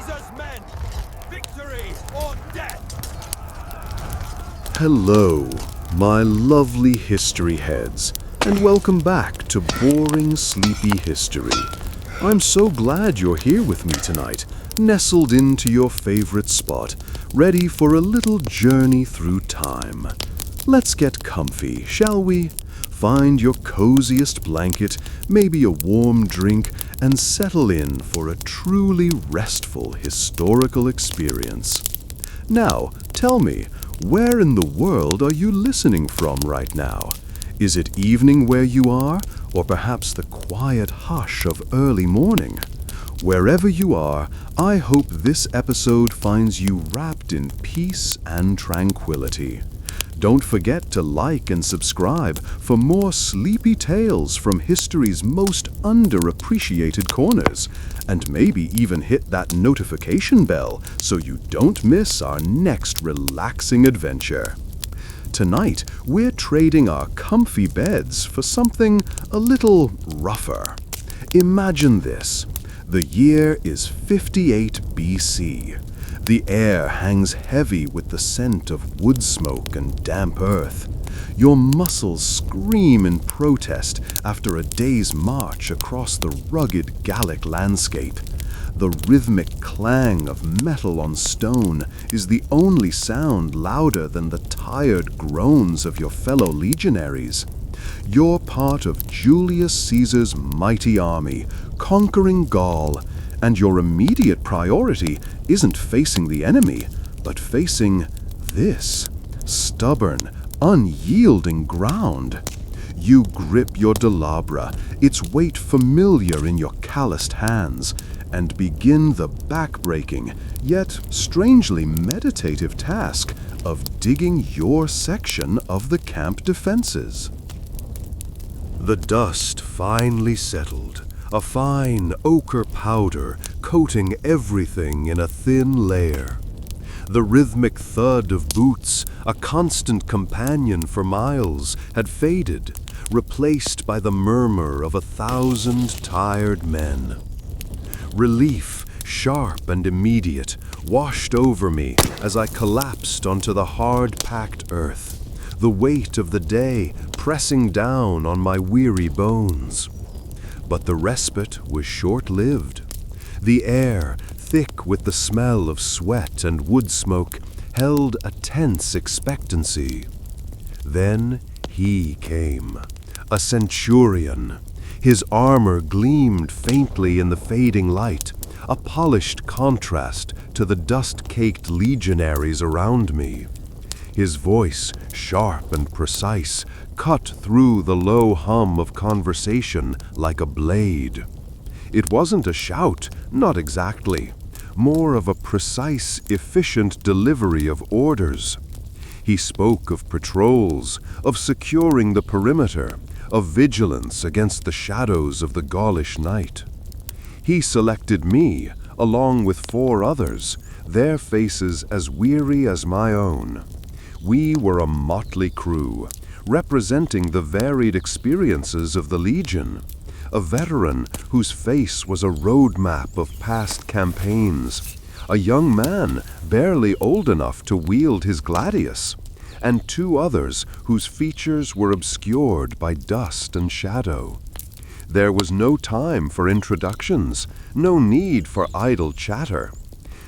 Caesar's men! Victory or death! Hello, my lovely history heads, and welcome back to Boring Sleepy History. I'm so glad you're here with me tonight, nestled into your favorite spot, ready for a little journey through time. Let's get comfy, shall we? Find your coziest blanket, maybe a warm drink, and settle in for a truly restful historical experience. Now, tell me, where in the world are you listening from right now? Is it evening where you are, or perhaps the quiet hush of early morning? Wherever you are, I hope this episode finds you wrapped in peace and tranquility. Don't forget to like and subscribe for more sleepy tales from history's most underappreciated corners, and maybe even hit that notification bell so you don't miss our next relaxing adventure. Tonight, we're trading our comfy beds for something a little rougher. Imagine this. The year is 58 BC. The air hangs heavy with the scent of wood smoke and damp earth. Your muscles scream in protest after a day's march across the rugged Gallic landscape. The rhythmic clang of metal on stone is the only sound louder than the tired groans of your fellow legionaries. You're part of Julius Caesar's mighty army, conquering Gaul, and your immediate priority isn't facing the enemy, but facing this stubborn, unyielding ground. You grip your dolabra, its weight familiar in your calloused hands, and begin the backbreaking, yet strangely meditative task of digging your section of the camp defenses. The dust finally settled, a fine ochre powder coating everything in a thin layer. The rhythmic thud of boots, a constant companion for miles, had faded, replaced by the murmur of 1,000 tired men. Relief, sharp and immediate, washed over me as I collapsed onto the hard-packed earth, the weight of the day pressing down on my weary bones. But the respite was short-lived. The air, thick with the smell of sweat and wood smoke, held a tense expectancy. Then he came, a centurion. His armor gleamed faintly in the fading light, a polished contrast to the dust-caked legionaries around me. His voice, sharp and precise, cut through the low hum of conversation like a blade. It wasn't a shout, not exactly. More of a precise, efficient delivery of orders. He spoke of patrols, of securing the perimeter, of vigilance against the shadows of the Gaulish night. He selected me, along with 4 others, their faces as weary as my own. We were a motley crew, representing the varied experiences of the Legion. A veteran whose face was a roadmap of past campaigns, a young man barely old enough to wield his gladius, and 2 others whose features were obscured by dust and shadow. There was no time for introductions, no need for idle chatter.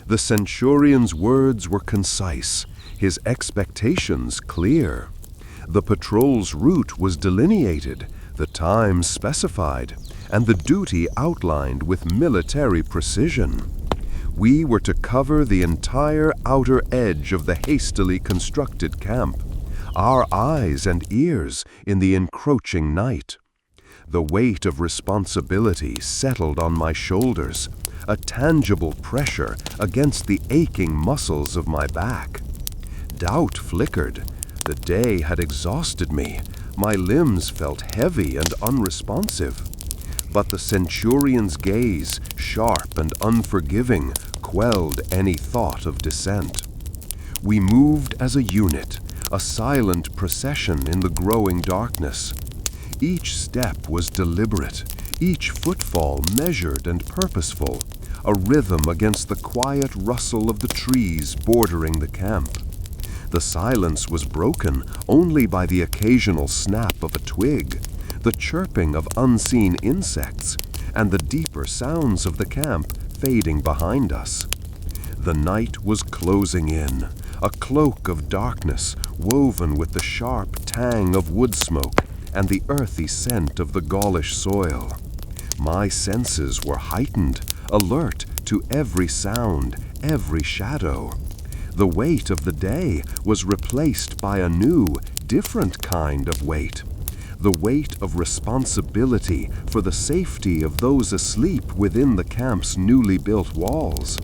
The centurion's words were concise, his expectations clear. The patrol's route was delineated, the time specified, and the duty outlined with military precision. We were to cover the entire outer edge of the hastily constructed camp, our eyes and ears in the encroaching night. The weight of responsibility settled on my shoulders, a tangible pressure against the aching muscles of my back. Doubt flickered. The day had exhausted me. My limbs felt heavy and unresponsive. But the centurion's gaze, sharp and unforgiving, quelled any thought of dissent. We moved as a unit, a silent procession in the growing darkness. Each step was deliberate, each footfall measured and purposeful, a rhythm against the quiet rustle of the trees bordering the camp. The silence was broken only by the occasional snap of a twig, the chirping of unseen insects, and the deeper sounds of the camp fading behind us. The night was closing in, a cloak of darkness woven with the sharp tang of wood smoke and the earthy scent of the Gaulish soil. My senses were heightened, alert to every sound, every shadow. The weight of the day was replaced by a new, different kind of weight. The weight of responsibility for the safety of those asleep within the camp's newly built walls.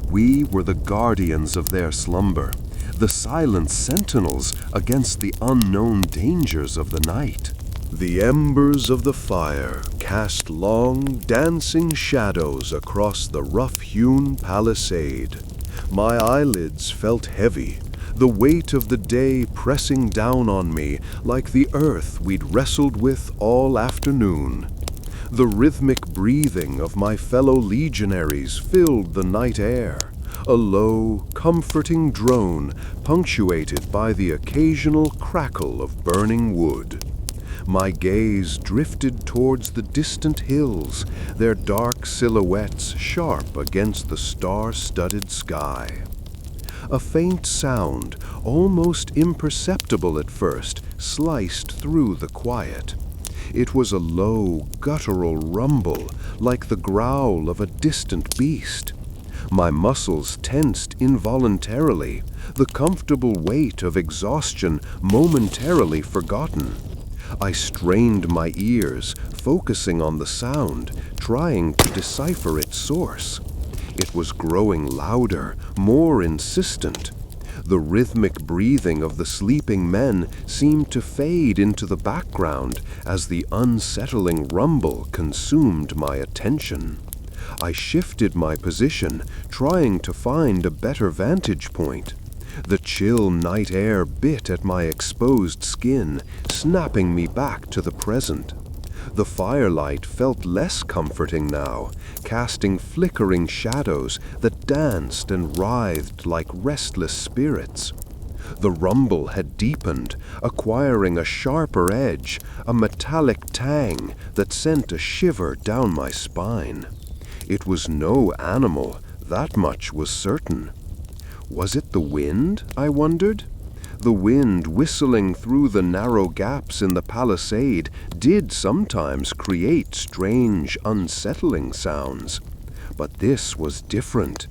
We were the guardians of their slumber, the silent sentinels against the unknown dangers of the night. The embers of the fire cast long, dancing shadows across the rough-hewn palisade. My eyelids felt heavy, the weight of the day pressing down on me like the earth we'd wrestled with all afternoon. The rhythmic breathing of my fellow legionaries filled the night air, a low, comforting drone punctuated by the occasional crackle of burning wood. My gaze drifted towards the distant hills, their dark silhouettes sharp against the star-studded sky. A faint sound, almost imperceptible at first, sliced through the quiet. It was a low, guttural rumble, like the growl of a distant beast. My muscles tensed involuntarily, the comfortable weight of exhaustion momentarily forgotten. I strained my ears, focusing on the sound, trying to decipher its source. It was growing louder, more insistent. The rhythmic breathing of the sleeping men seemed to fade into the background as the unsettling rumble consumed my attention. I shifted my position, trying to find a better vantage point. The chill night air bit at my exposed skin, snapping me back to the present. The firelight felt less comforting now, casting flickering shadows that danced and writhed like restless spirits. The rumble had deepened, acquiring a sharper edge, a metallic tang that sent a shiver down my spine. It was no animal, that much was certain. Was it the wind, I wondered? The wind whistling through the narrow gaps in the palisade did sometimes create strange, unsettling sounds. But this was different.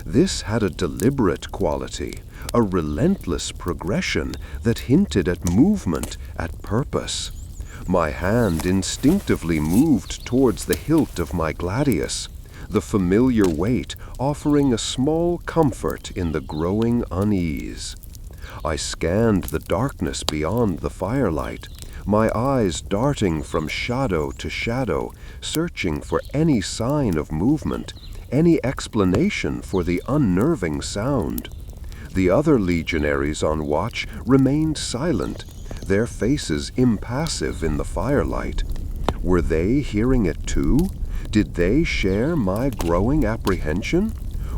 This had a deliberate quality, a relentless progression that hinted at movement, at purpose. My hand instinctively moved towards the hilt of my gladius, the familiar weight offering a small comfort in the growing unease. I scanned the darkness beyond the firelight, my eyes darting from shadow to shadow, searching for any sign of movement, any explanation for the unnerving sound. The other legionaries on watch remained silent, their faces impassive in the firelight. Were they hearing it too? Did they share my growing apprehension?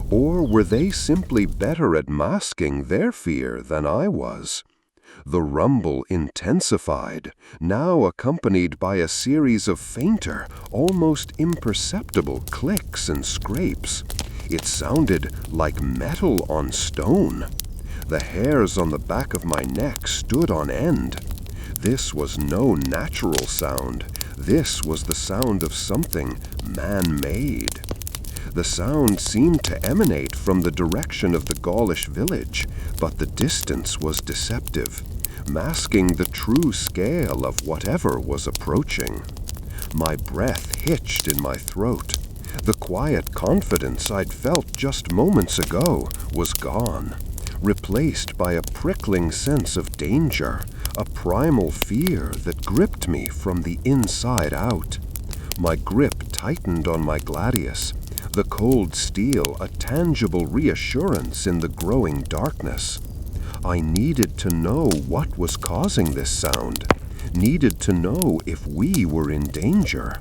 Or were they simply better at masking their fear than I was? The rumble intensified, now accompanied by a series of fainter, almost imperceptible clicks and scrapes. It sounded like metal on stone. The hairs on the back of my neck stood on end. This was no natural sound. This was the sound of something man-made. The sound seemed to emanate from the direction of the Gaulish village, but the distance was deceptive, masking the true scale of whatever was approaching. My breath hitched in my throat. The quiet confidence I'd felt just moments ago was gone, replaced by a prickling sense of danger, a primal fear that gripped me from the inside out. My grip tightened on my gladius, the cold steel a tangible reassurance in the growing darkness. I needed to know what was causing this sound, needed to know if we were in danger.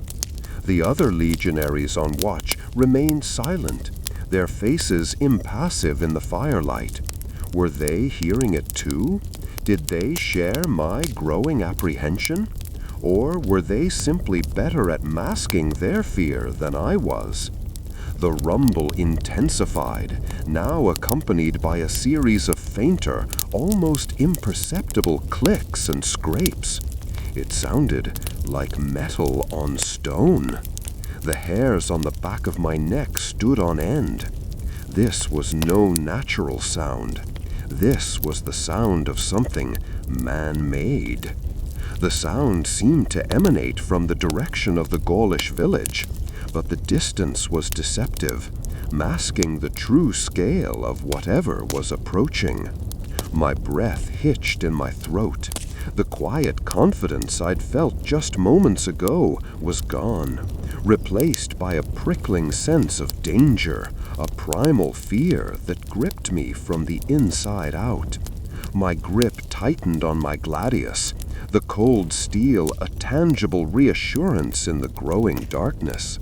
The other legionaries on watch remained silent, their faces impassive in the firelight. Were they hearing it too? Did they share my growing apprehension? Or were they simply better at masking their fear than I was? The rumble intensified, now accompanied by a series of fainter, almost imperceptible clicks and scrapes. It sounded like metal on stone. The hairs on the back of my neck stood on end. This was no natural sound. This was the sound of something man-made. The sound seemed to emanate from the direction of the Gaulish village, but the distance was deceptive, masking the true scale of whatever was approaching. My breath hitched in my throat. The quiet confidence I'd felt just moments ago was gone, replaced by a prickling sense of danger, a primal fear that gripped me from the inside out. My grip tightened on my gladius, the cold steel a tangible reassurance in the growing darkness.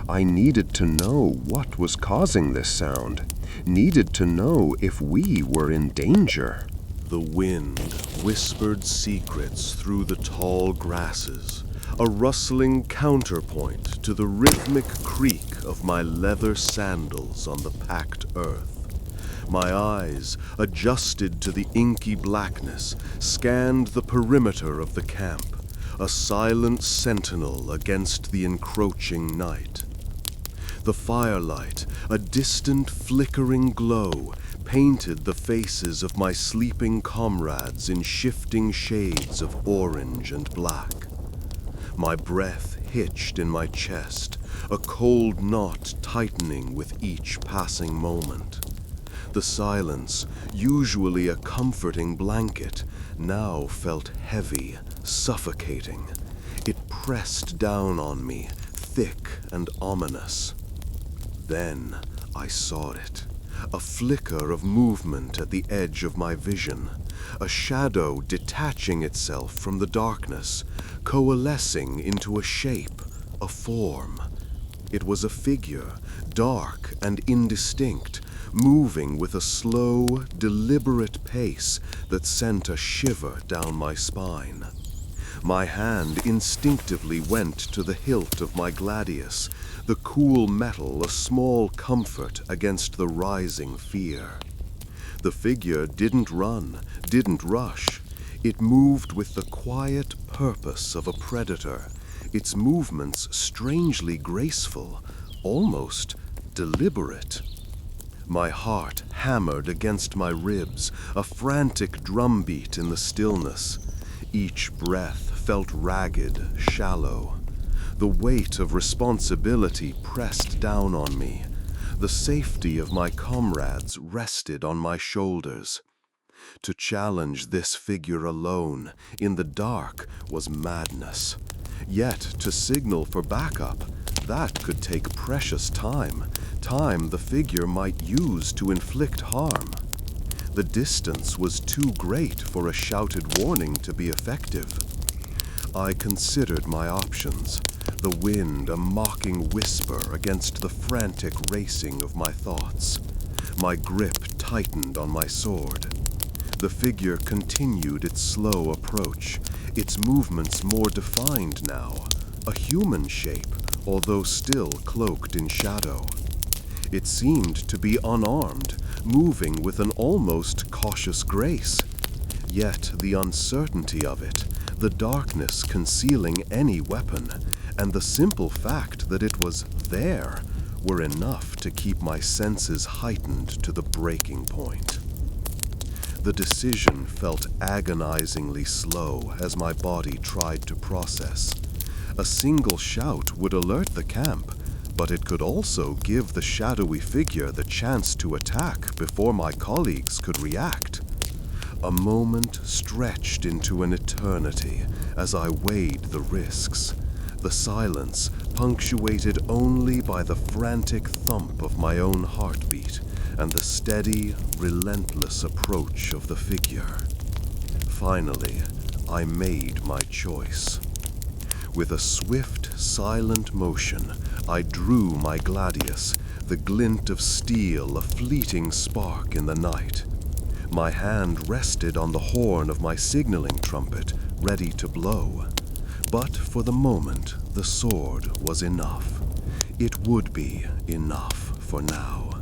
I needed to know what was causing this sound, needed to know if we were in danger. The wind whispered secrets through the tall grasses, a rustling counterpoint to the rhythmic creak of my leather sandals on the packed earth. My eyes, adjusted to the inky blackness, scanned the perimeter of the camp, a silent sentinel against the encroaching night. The firelight, a distant flickering glow, painted the faces of my sleeping comrades in shifting shades of orange and black. My breath hitched in my chest, a cold knot tightening with each passing moment. The silence, usually a comforting blanket, now felt heavy, suffocating. It pressed down on me, thick and ominous. Then I saw it, a flicker of movement at the edge of my vision, a shadow detaching itself from the darkness, coalescing into a shape, a form. It was a figure, dark and indistinct, moving with a slow, deliberate pace that sent a shiver down my spine. My hand instinctively went to the hilt of my gladius, the cool metal a small comfort against the rising fear. The figure didn't run, didn't rush. It moved with the quiet purpose of a predator, its movements strangely graceful, almost deliberate. My heart hammered against my ribs, a frantic drumbeat in the stillness. Each breath felt ragged, shallow. The weight of responsibility pressed down on me. The safety of my comrades rested on my shoulders. To challenge this figure alone, in the dark, was madness. Yet to signal for backup, that could take precious time, time the figure might use to inflict harm. The distance was too great for a shouted warning to be effective. I considered my options, the wind a mocking whisper against the frantic racing of my thoughts. My grip tightened on my sword. The figure continued its slow approach, its movements more defined now, a human shape, although still cloaked in shadow. It seemed to be unarmed, moving with an almost cautious grace. Yet the uncertainty of it, the darkness concealing any weapon, and the simple fact that it was there, were enough to keep my senses heightened to the breaking point. The decision felt agonizingly slow as my body tried to process. A single shout would alert the camp, but it could also give the shadowy figure the chance to attack before my colleagues could react. A moment stretched into an eternity as I weighed the risks. The silence, punctuated only by the frantic thump of my own heartbeat and the steady, relentless approach of the figure. Finally, I made my choice. With a swift, silent motion, I drew my gladius, the glint of steel a fleeting spark in the night. My hand rested on the horn of my signaling trumpet, ready to blow. But for the moment, the sword was enough. It would be enough for now.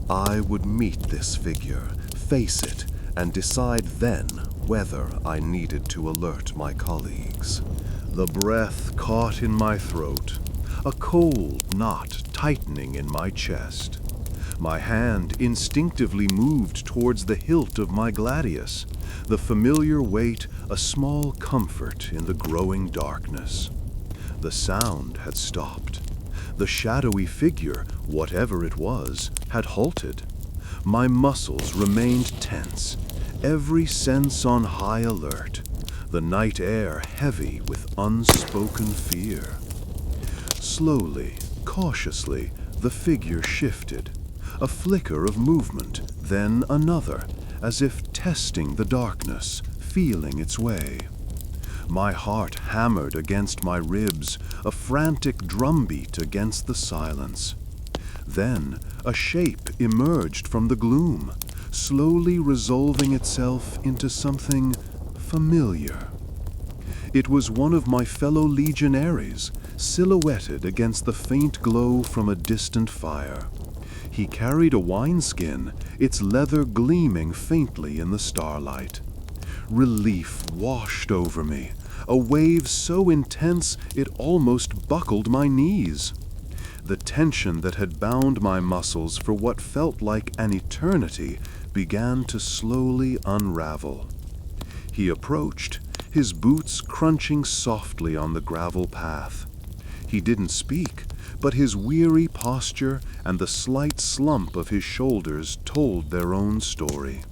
I would meet this figure, face it, and decide then whether I needed to alert my colleagues. The breath caught in my throat, a cold knot tightening in my chest. My hand instinctively moved towards the hilt of my gladius, the familiar weight a small comfort in the growing darkness. The sound had stopped. The shadowy figure, whatever it was, had halted. My muscles remained tense, every sense on high alert, the night air heavy with unspoken fear. Slowly, cautiously, the figure shifted. A flicker of movement, then another, as if testing the darkness, feeling its way. My heart hammered against my ribs, a frantic drumbeat against the silence. Then a shape emerged from the gloom, slowly resolving itself into something familiar. It was one of my fellow legionaries, silhouetted against the faint glow from a distant fire. He carried a wineskin, its leather gleaming faintly in the starlight. Relief washed over me, a wave so intense it almost buckled my knees. The tension that had bound my muscles for what felt like an eternity began to slowly unravel. He approached, his boots crunching softly on the gravel path. He didn't speak, but his weary posture and the slight slump of his shoulders told their own story.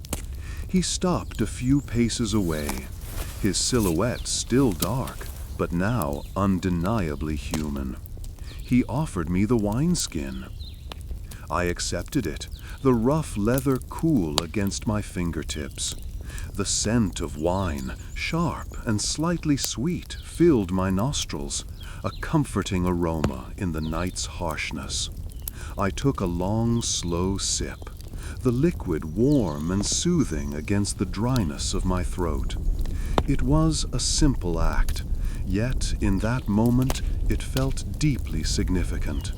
He stopped a few paces away, his silhouette still dark, but now undeniably human. He offered me the wineskin. I accepted it, the rough leather cool against my fingertips. The scent of wine, sharp and slightly sweet, filled my nostrils, a comforting aroma in the night's harshness. I took a long, slow sip, the liquid warm and soothing against the dryness of my throat. It was a simple act, yet in that moment it felt deeply significant,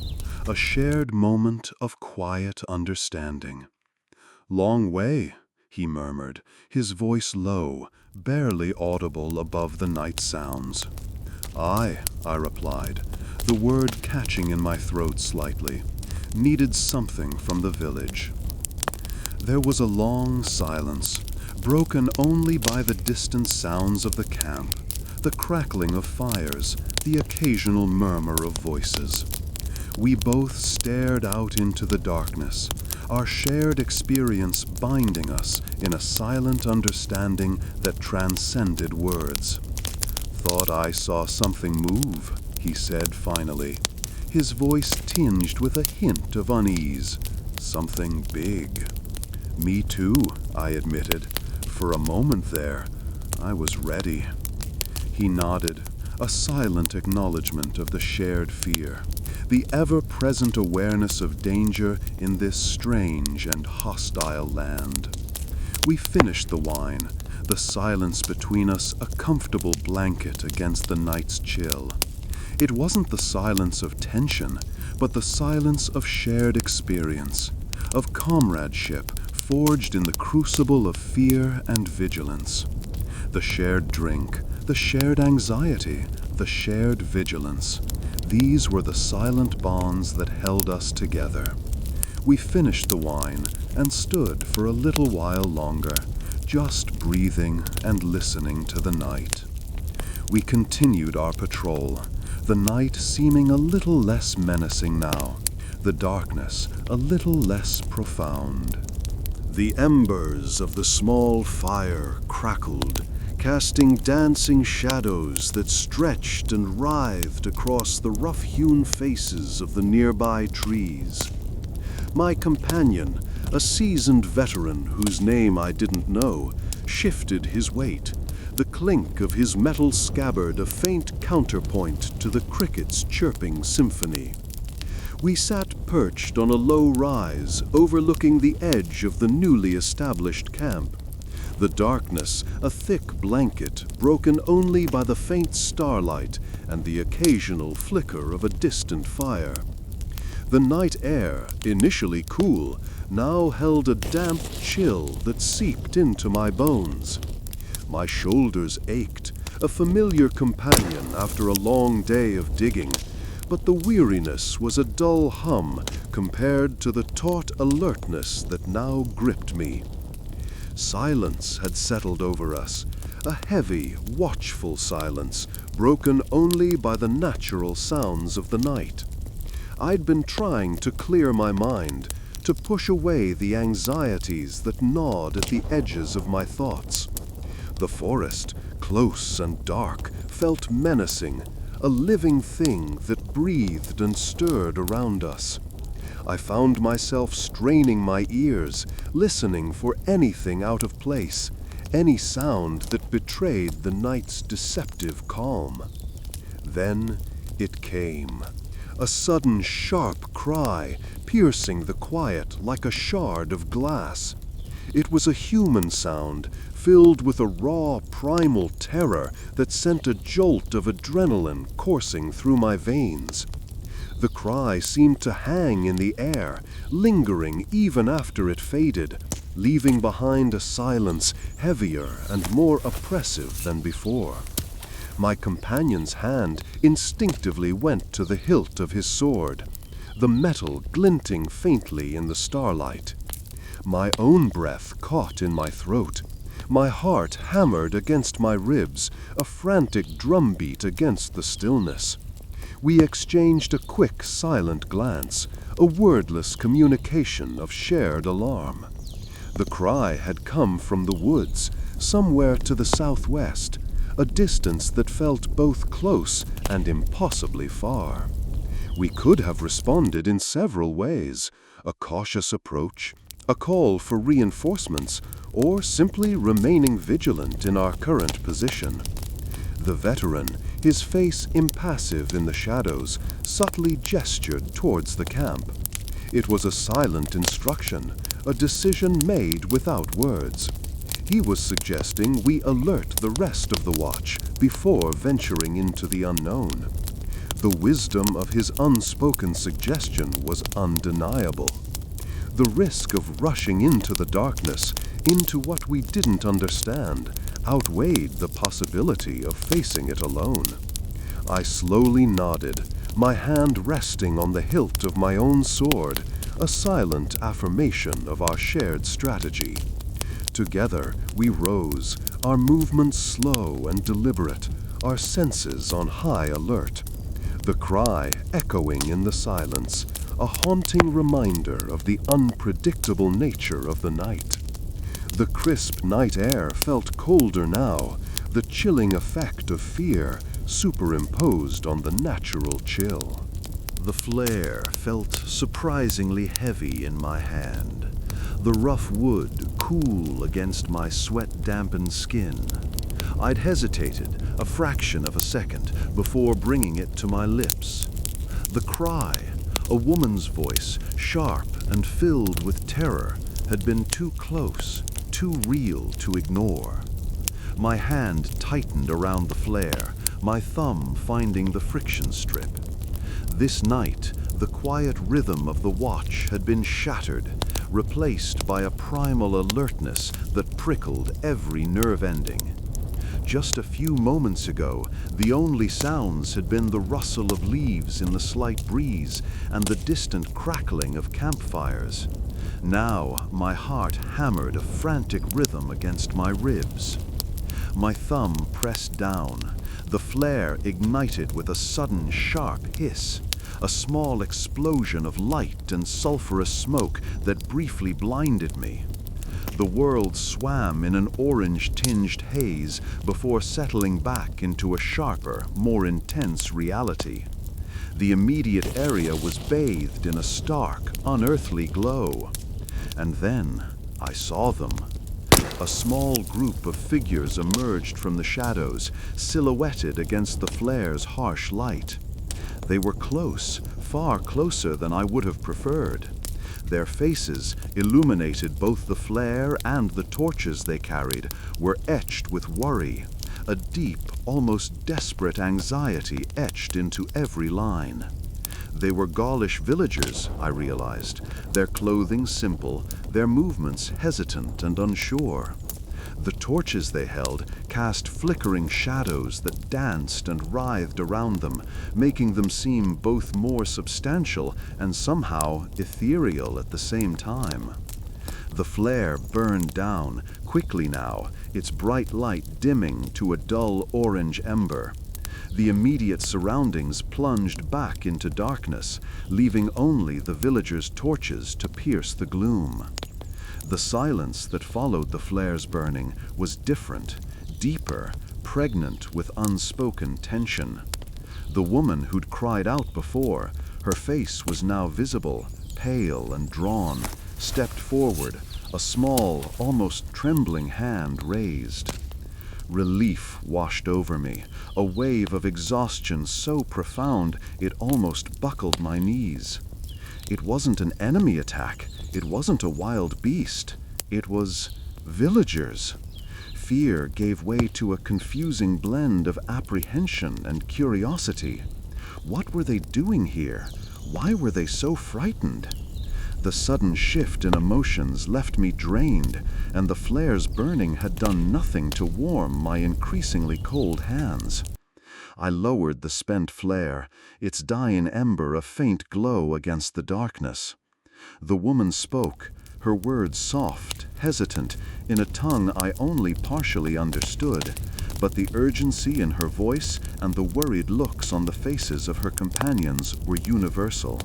a shared moment of quiet understanding. "Long way," he murmured, his voice low, barely audible above the night sounds. "Aye," I replied, the word catching in my throat slightly. Needed something from the village. There was a long silence, broken only by the distant sounds of the camp, the crackling of fires, the occasional murmur of voices. We both stared out into the darkness, our shared experience binding us in a silent understanding that transcended words. "Thought I saw something move," he said finally, his voice tinged with a hint of unease. "Something big." "Me too," I admitted. For a moment there, I was ready. He nodded, a silent acknowledgement of the shared fear, the ever-present awareness of danger in this strange and hostile land. We finished the wine, the silence between us a comfortable blanket against the night's chill. It wasn't the silence of tension, but the silence of shared experience, of comradeship forged in the crucible of fear and vigilance. The shared drink, the shared anxiety, the shared vigilance. These were the silent bonds that held us together. We finished the wine and stood for a little while longer, just breathing and listening to the night. We continued our patrol, the night seeming a little less menacing now, the darkness a little less profound. The embers of the small fire crackled, casting dancing shadows that stretched and writhed across the rough-hewn faces of the nearby trees. My companion, a seasoned veteran whose name I didn't know, shifted his weight, the clink of his metal scabbard a faint counterpoint to the cricket's chirping symphony. We sat perched on a low rise overlooking the edge of the newly established camp. The darkness, a thick blanket broken only by the faint starlight and the occasional flicker of a distant fire. The night air, initially cool, now held a damp chill that seeped into my bones. My shoulders ached, a familiar companion after a long day of digging, but the weariness was a dull hum compared to the taut alertness that now gripped me. Silence had settled over us, a heavy, watchful silence, broken only by the natural sounds of the night. I'd been trying to clear my mind, to push away the anxieties that gnawed at the edges of my thoughts. The forest, close and dark, felt menacing, a living thing that breathed and stirred around us. I found myself straining my ears, listening for anything out of place, any sound that betrayed the night's deceptive calm. Then it came. A sudden sharp cry, piercing the quiet like a shard of glass. It was a human sound, filled with a raw, primal terror that sent a jolt of adrenaline coursing through my veins. The cry seemed to hang in the air, lingering even after it faded, leaving behind a silence heavier and more oppressive than before. My companion's hand instinctively went to the hilt of his sword, the metal glinting faintly in the starlight. My own breath caught in my throat. My heart hammered against my ribs, a frantic drumbeat against the stillness. We exchanged a quick, silent glance, a wordless communication of shared alarm. The cry had come from the woods, somewhere to the southwest, a distance that felt both close and impossibly far. We could have responded in several ways: a cautious approach, a call for reinforcements, or simply remaining vigilant in our current position. The veteran, his face impassive in the shadows, subtly gestured towards the camp. It was a silent instruction, a decision made without words. He was suggesting we alert the rest of the watch before venturing into the unknown. The wisdom of his unspoken suggestion was undeniable. The risk of rushing into the darkness, into what we didn't understand, outweighed the possibility of facing it alone. I slowly nodded, my hand resting on the hilt of my own sword, a silent affirmation of our shared strategy. Together we rose, our movements slow and deliberate, our senses on high alert. The cry echoing in the silence, a haunting reminder of the unpredictable nature of the night. The crisp night air felt colder now, the chilling effect of fear superimposed on the natural chill. The flare felt surprisingly heavy in my hand, the rough wood cool against my sweat-dampened skin. I'd hesitated a fraction of a second before bringing it to my lips. The cry, a woman's voice, sharp and filled with terror, had been too close, too real to ignore. My hand tightened around the flare, my thumb finding the friction strip. This night, the quiet rhythm of the watch had been shattered, replaced by a primal alertness that prickled every nerve ending. Just a few moments ago, the only sounds had been the rustle of leaves in the slight breeze and the distant crackling of campfires. Now, my heart hammered a frantic rhythm against my ribs. My thumb pressed down. The flare ignited with a sudden sharp hiss, a small explosion of light and sulphurous smoke that briefly blinded me. The world swam in an orange-tinged haze before settling back into a sharper, more intense reality. The immediate area was bathed in a stark, unearthly glow. And then I saw them. A small group of figures emerged from the shadows, silhouetted against the flare's harsh light. They were close, far closer than I would have preferred. Their faces, illuminated both the flare and the torches they carried, were etched with worry, a deep, almost desperate anxiety etched into every line. They were Gaulish villagers, I realized, their clothing simple, their movements hesitant and unsure. The torches they held cast flickering shadows that danced and writhed around them, making them seem both more substantial and somehow ethereal at the same time. The flare burned down, quickly now, its bright light dimming to a dull orange ember. The immediate surroundings plunged back into darkness, leaving only the villagers' torches to pierce the gloom. The silence that followed the flare's burning was different, deeper, pregnant with unspoken tension. The woman who'd cried out before, her face was now visible, pale and drawn, stepped forward, a small, almost trembling hand raised. Relief washed over me, a wave of exhaustion so profound it almost buckled my knees. It wasn't an enemy attack, it wasn't a wild beast, it was villagers. Fear gave way to a confusing blend of apprehension and curiosity. What were they doing here? Why were they so frightened? The sudden shift in emotions left me drained, and the flare's burning had done nothing to warm my increasingly cold hands. I lowered the spent flare, its dying ember a faint glow against the darkness. The woman spoke, her words soft, hesitant, in a tongue I only partially understood, but the urgency in her voice and the worried looks on the faces of her companions were universal.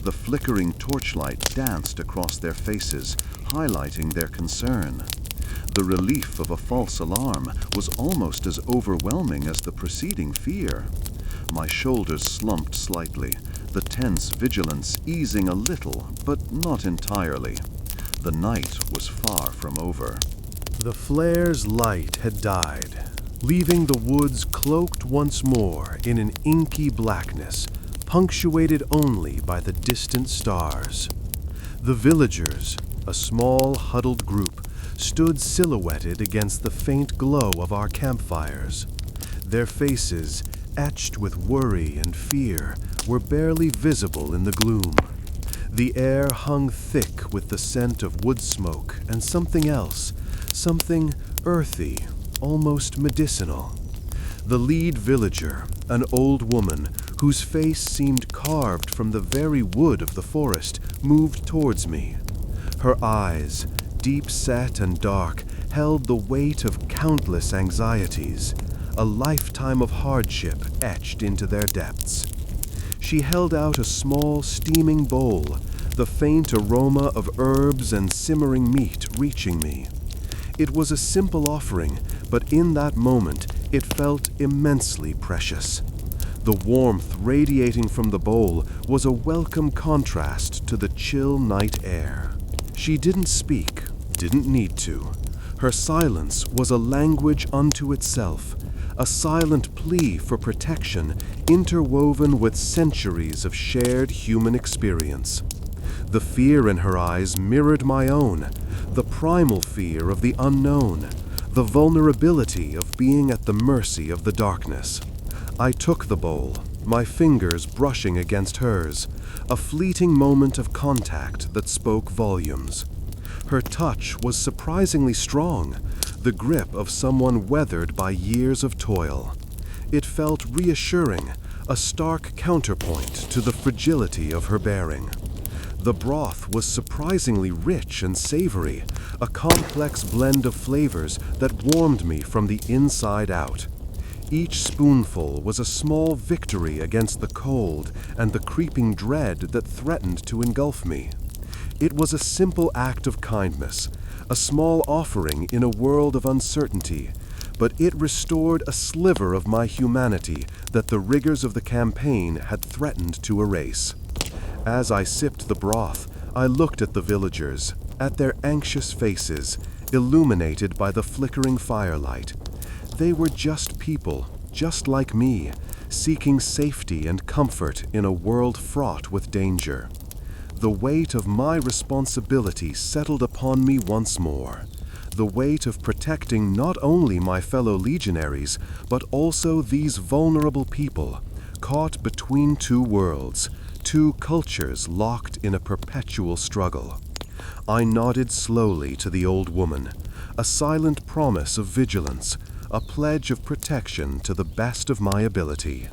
The flickering torchlight danced across their faces, highlighting their concern. The relief of a false alarm was almost as overwhelming as the preceding fear. My shoulders slumped slightly, the tense vigilance easing a little, but not entirely. The night was far from over. The flare's light had died, leaving the woods cloaked once more in an inky blackness, punctuated only by the distant stars. The villagers, a small huddled group, stood silhouetted against the faint glow of our campfires. Their faces, etched with worry and fear, were barely visible in the gloom. The air hung thick with the scent of wood smoke and something else, something earthy, almost medicinal. The lead villager, an old woman whose face seemed carved from the very wood of the forest, moved towards me. Her eyes, deep set and dark, held the weight of countless anxieties, a lifetime of hardship etched into their depths. She held out a small steaming bowl, the faint aroma of herbs and simmering meat reaching me. It was a simple offering, but in that moment it felt immensely precious. The warmth radiating from the bowl was a welcome contrast to the chill night air. She didn't speak, didn't need to. Her silence was a language unto itself, a silent plea for protection interwoven with centuries of shared human experience. The fear in her eyes mirrored my own, the primal fear of the unknown, the vulnerability of being at the mercy of the darkness. I took the bowl, my fingers brushing against hers, a fleeting moment of contact that spoke volumes. Her touch was surprisingly strong, the grip of someone weathered by years of toil. It felt reassuring, a stark counterpoint to the fragility of her bearing. The broth was surprisingly rich and savory, a complex blend of flavors that warmed me from the inside out. Each spoonful was a small victory against the cold and the creeping dread that threatened to engulf me. It was a simple act of kindness, a small offering in a world of uncertainty, but it restored a sliver of my humanity that the rigors of the campaign had threatened to erase. As I sipped the broth, I looked at the villagers, at their anxious faces, illuminated by the flickering firelight. They were just people, just like me, seeking safety and comfort in a world fraught with danger. The weight of my responsibility settled upon me once more. The weight of protecting not only my fellow legionaries, but also these vulnerable people, caught between two worlds, two cultures locked in a perpetual struggle. I nodded slowly to the old woman, a silent promise of vigilance, a pledge of protection to the best of my ability.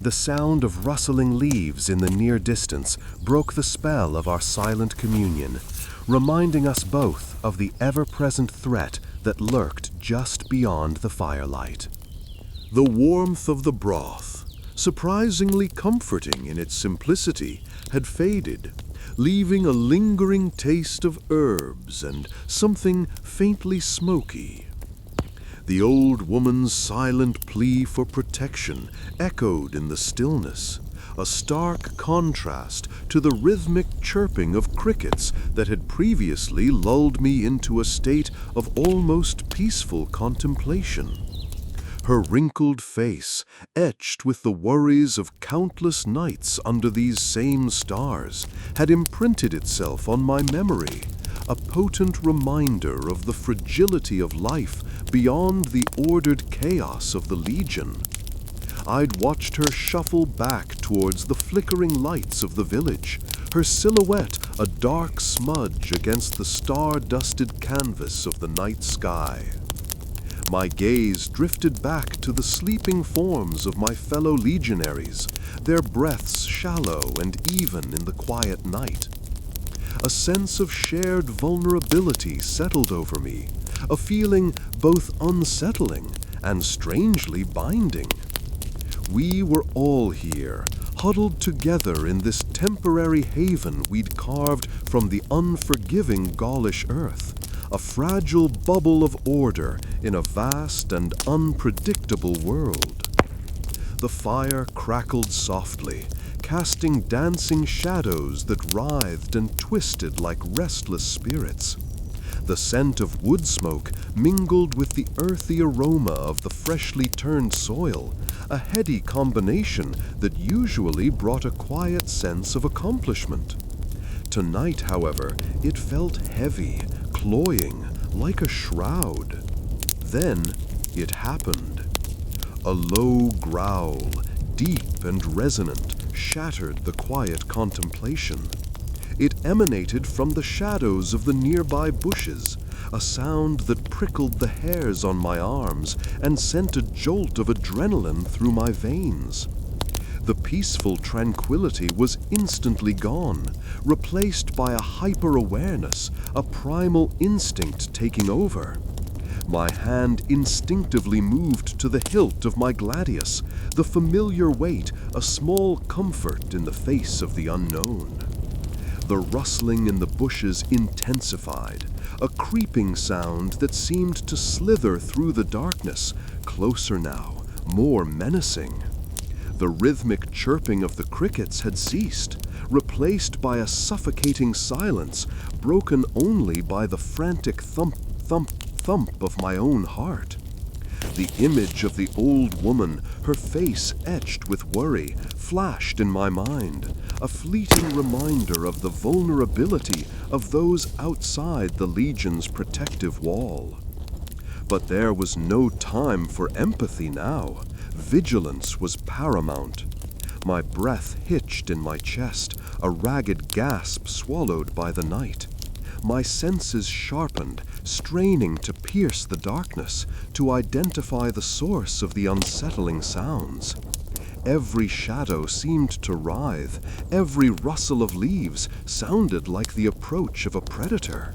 The sound of rustling leaves in the near distance broke the spell of our silent communion, reminding us both of the ever-present threat that lurked just beyond the firelight. The warmth of the broth, surprisingly comforting in its simplicity, had faded, leaving a lingering taste of herbs and something faintly smoky. The old woman's silent plea for protection echoed in the stillness, a stark contrast to the rhythmic chirping of crickets that had previously lulled me into a state of almost peaceful contemplation. Her wrinkled face, etched with the worries of countless nights under these same stars, had imprinted itself on my memory, a potent reminder of the fragility of life beyond the ordered chaos of the Legion. I'd watched her shuffle back towards the flickering lights of the village, her silhouette a dark smudge against the star-dusted canvas of the night sky. My gaze drifted back to the sleeping forms of my fellow legionaries, their breaths shallow and even in the quiet night. A sense of shared vulnerability settled over me, a feeling both unsettling and strangely binding. We were all here, huddled together in this temporary haven we'd carved from the unforgiving Gaulish earth, a fragile bubble of order in a vast and unpredictable world. The fire crackled softly, casting dancing shadows that writhed and twisted like restless spirits. The scent of wood smoke mingled with the earthy aroma of the freshly turned soil, a heady combination that usually brought a quiet sense of accomplishment. Tonight, however, it felt heavy, cloying, like a shroud. Then it happened. A low growl, deep and resonant, shattered the quiet contemplation. It emanated from the shadows of the nearby bushes, a sound that prickled the hairs on my arms and sent a jolt of adrenaline through my veins. The peaceful tranquility was instantly gone, replaced by a hyper-awareness, a primal instinct taking over. My hand instinctively moved to the hilt of my gladius, the familiar weight a small comfort in the face of the unknown. The rustling in the bushes intensified, a creeping sound that seemed to slither through the darkness, closer now, more menacing. The rhythmic chirping of the crickets had ceased, replaced by a suffocating silence, broken only by the frantic thump, thump, thump of my own heart. The image of the old woman, her face etched with worry, flashed in my mind, a fleeting reminder of the vulnerability of those outside the Legion's protective wall. But there was no time for empathy now. Vigilance was paramount. My breath hitched in my chest, a ragged gasp swallowed by the night. My senses sharpened, straining to pierce the darkness, to identify the source of the unsettling sounds. Every shadow seemed to writhe, every rustle of leaves sounded like the approach of a predator.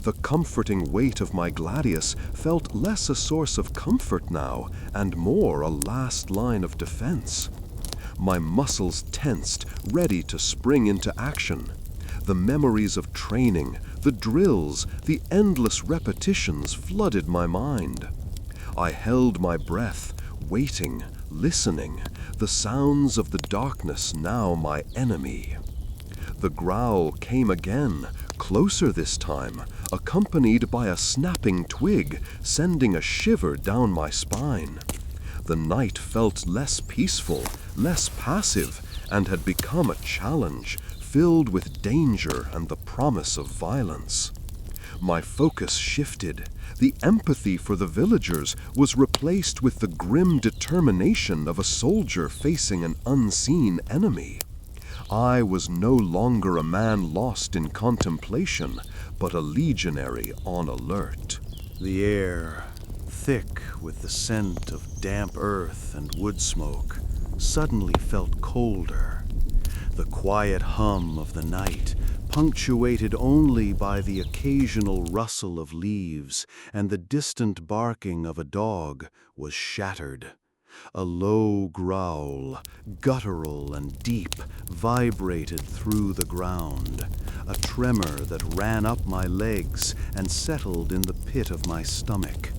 The comforting weight of my gladius felt less a source of comfort now, and more a last line of defense. My muscles tensed, ready to spring into action. The memories of training, the drills, the endless repetitions flooded my mind. I held my breath, waiting, listening, the sounds of the darkness now my enemy. The growl came again, closer this time, accompanied by a snapping twig, sending a shiver down my spine. The night felt less peaceful, less passive, and had become a challenge, filled with danger and the promise of violence. My focus shifted. The empathy for the villagers was replaced with the grim determination of a soldier facing an unseen enemy. I was no longer a man lost in contemplation, but a legionary on alert. The air, thick with the scent of damp earth and wood smoke, suddenly felt colder. The quiet hum of the night, punctuated only by the occasional rustle of leaves and the distant barking of a dog, was shattered. A low growl, guttural and deep, vibrated through the ground, a tremor that ran up my legs and settled in the pit of my stomach.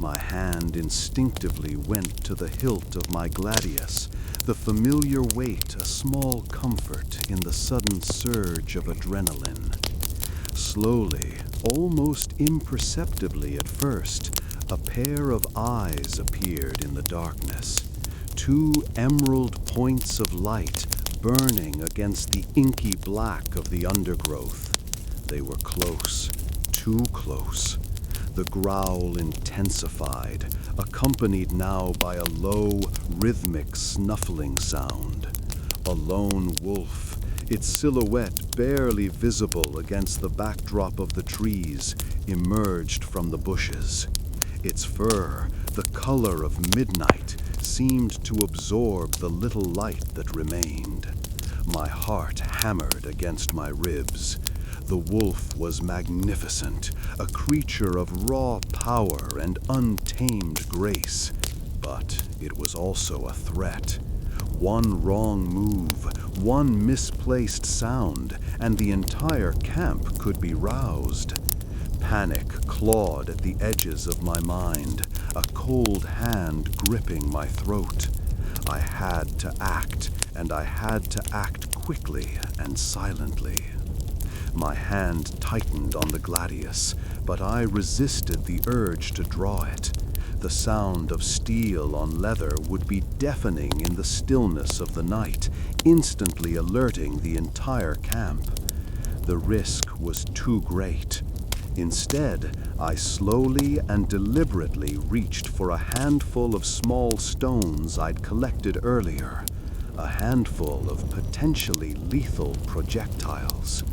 My hand instinctively went to the hilt of my gladius, the familiar weight a small comfort in the sudden surge of adrenaline. Slowly, almost imperceptibly at first, a pair of eyes appeared in the darkness, two emerald points of light burning against the inky black of the undergrowth. They were close, too close. The growl intensified, accompanied now by a low, rhythmic snuffling sound. A lone wolf, its silhouette barely visible against the backdrop of the trees, emerged from the bushes. Its fur, the color of midnight, seemed to absorb the little light that remained. My heart hammered against my ribs. The wolf was magnificent, a creature of raw power and untamed grace. But it was also a threat. One wrong move, one misplaced sound, and the entire camp could be roused. Panic clawed at the edges of my mind, a cold hand gripping my throat. I had to act, and I had to act quickly and silently. My hand tightened on the gladius, but I resisted the urge to draw it. The sound of steel on leather would be deafening in the stillness of the night, instantly alerting the entire camp. The risk was too great. Instead, I slowly and deliberately reached for a handful of small stones I'd collected earlier, a handful of potentially lethal projectiles.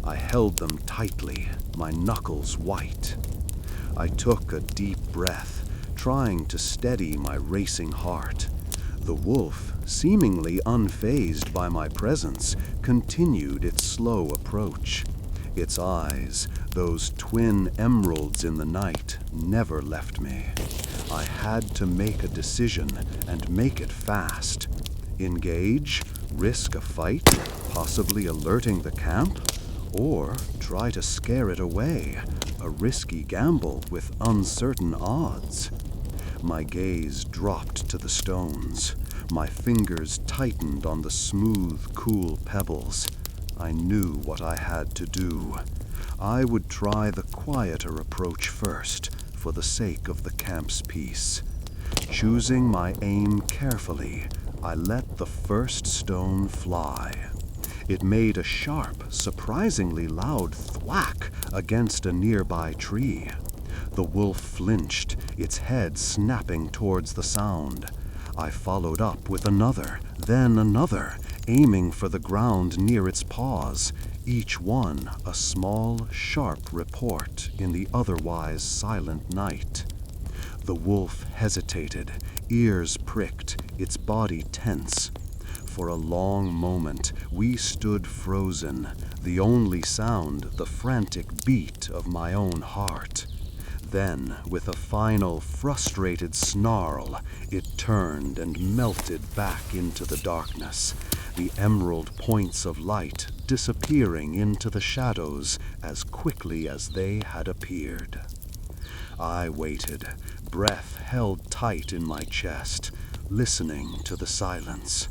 I held them tightly, my knuckles white. I took a deep breath, trying to steady my racing heart. The wolf, seemingly unfazed by my presence, continued its slow approach. Its eyes, those twin emeralds in the night, never left me. I had to make a decision, and make it fast. Engage, risk a fight, possibly alerting the camp, or try to scare it away, a risky gamble with uncertain odds. My gaze dropped to the stones. My fingers tightened on the smooth, cool pebbles. I knew what I had to do. I would try the quieter approach first, for the sake of the camp's peace. Choosing my aim carefully, I let the first stone fly. It made a sharp, surprisingly loud thwack against a nearby tree. The wolf flinched, its head snapping towards the sound. I followed up with another, then another, aiming for the ground near its paws, each one a small, sharp report in the otherwise silent night. The wolf hesitated, ears pricked, its body tense. For a long moment, we stood frozen, the only sound the frantic beat of my own heart. Then, with a final, frustrated snarl, it turned and melted back into the darkness, the emerald points of light disappearing into the shadows as quickly as they had appeared. I waited, breath held tight in my chest, listening to the silence.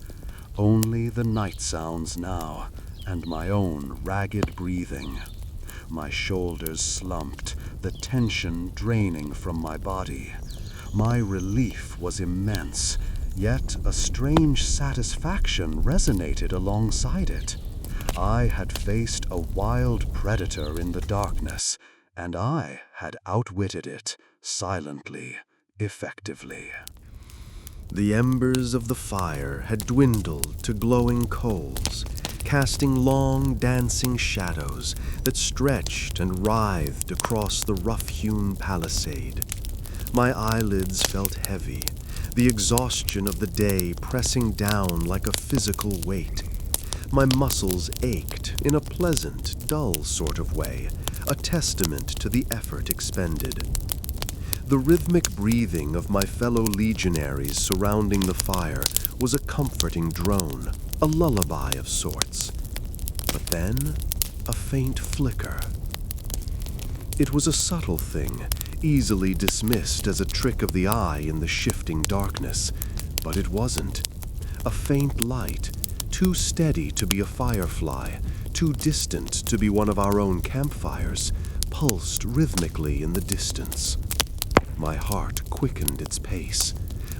Only the night sounds now, and my own ragged breathing. My shoulders slumped, the tension draining from my body. My relief was immense, yet a strange satisfaction resonated alongside it. I had faced a wild predator in the darkness, and I had outwitted it, silently, effectively. The embers of the fire had dwindled to glowing coals, casting long, dancing shadows that stretched and writhed across the rough-hewn palisade. My eyelids felt heavy, the exhaustion of the day pressing down like a physical weight. My muscles ached in a pleasant, dull sort of way, a testament to the effort expended. The rhythmic breathing of my fellow legionaries surrounding the fire was a comforting drone, a lullaby of sorts. But then, a faint flicker. It was a subtle thing, easily dismissed as a trick of the eye in the shifting darkness, but it wasn't. A faint light, too steady to be a firefly, too distant to be one of our own campfires, pulsed rhythmically in the distance. My heart quickened its pace.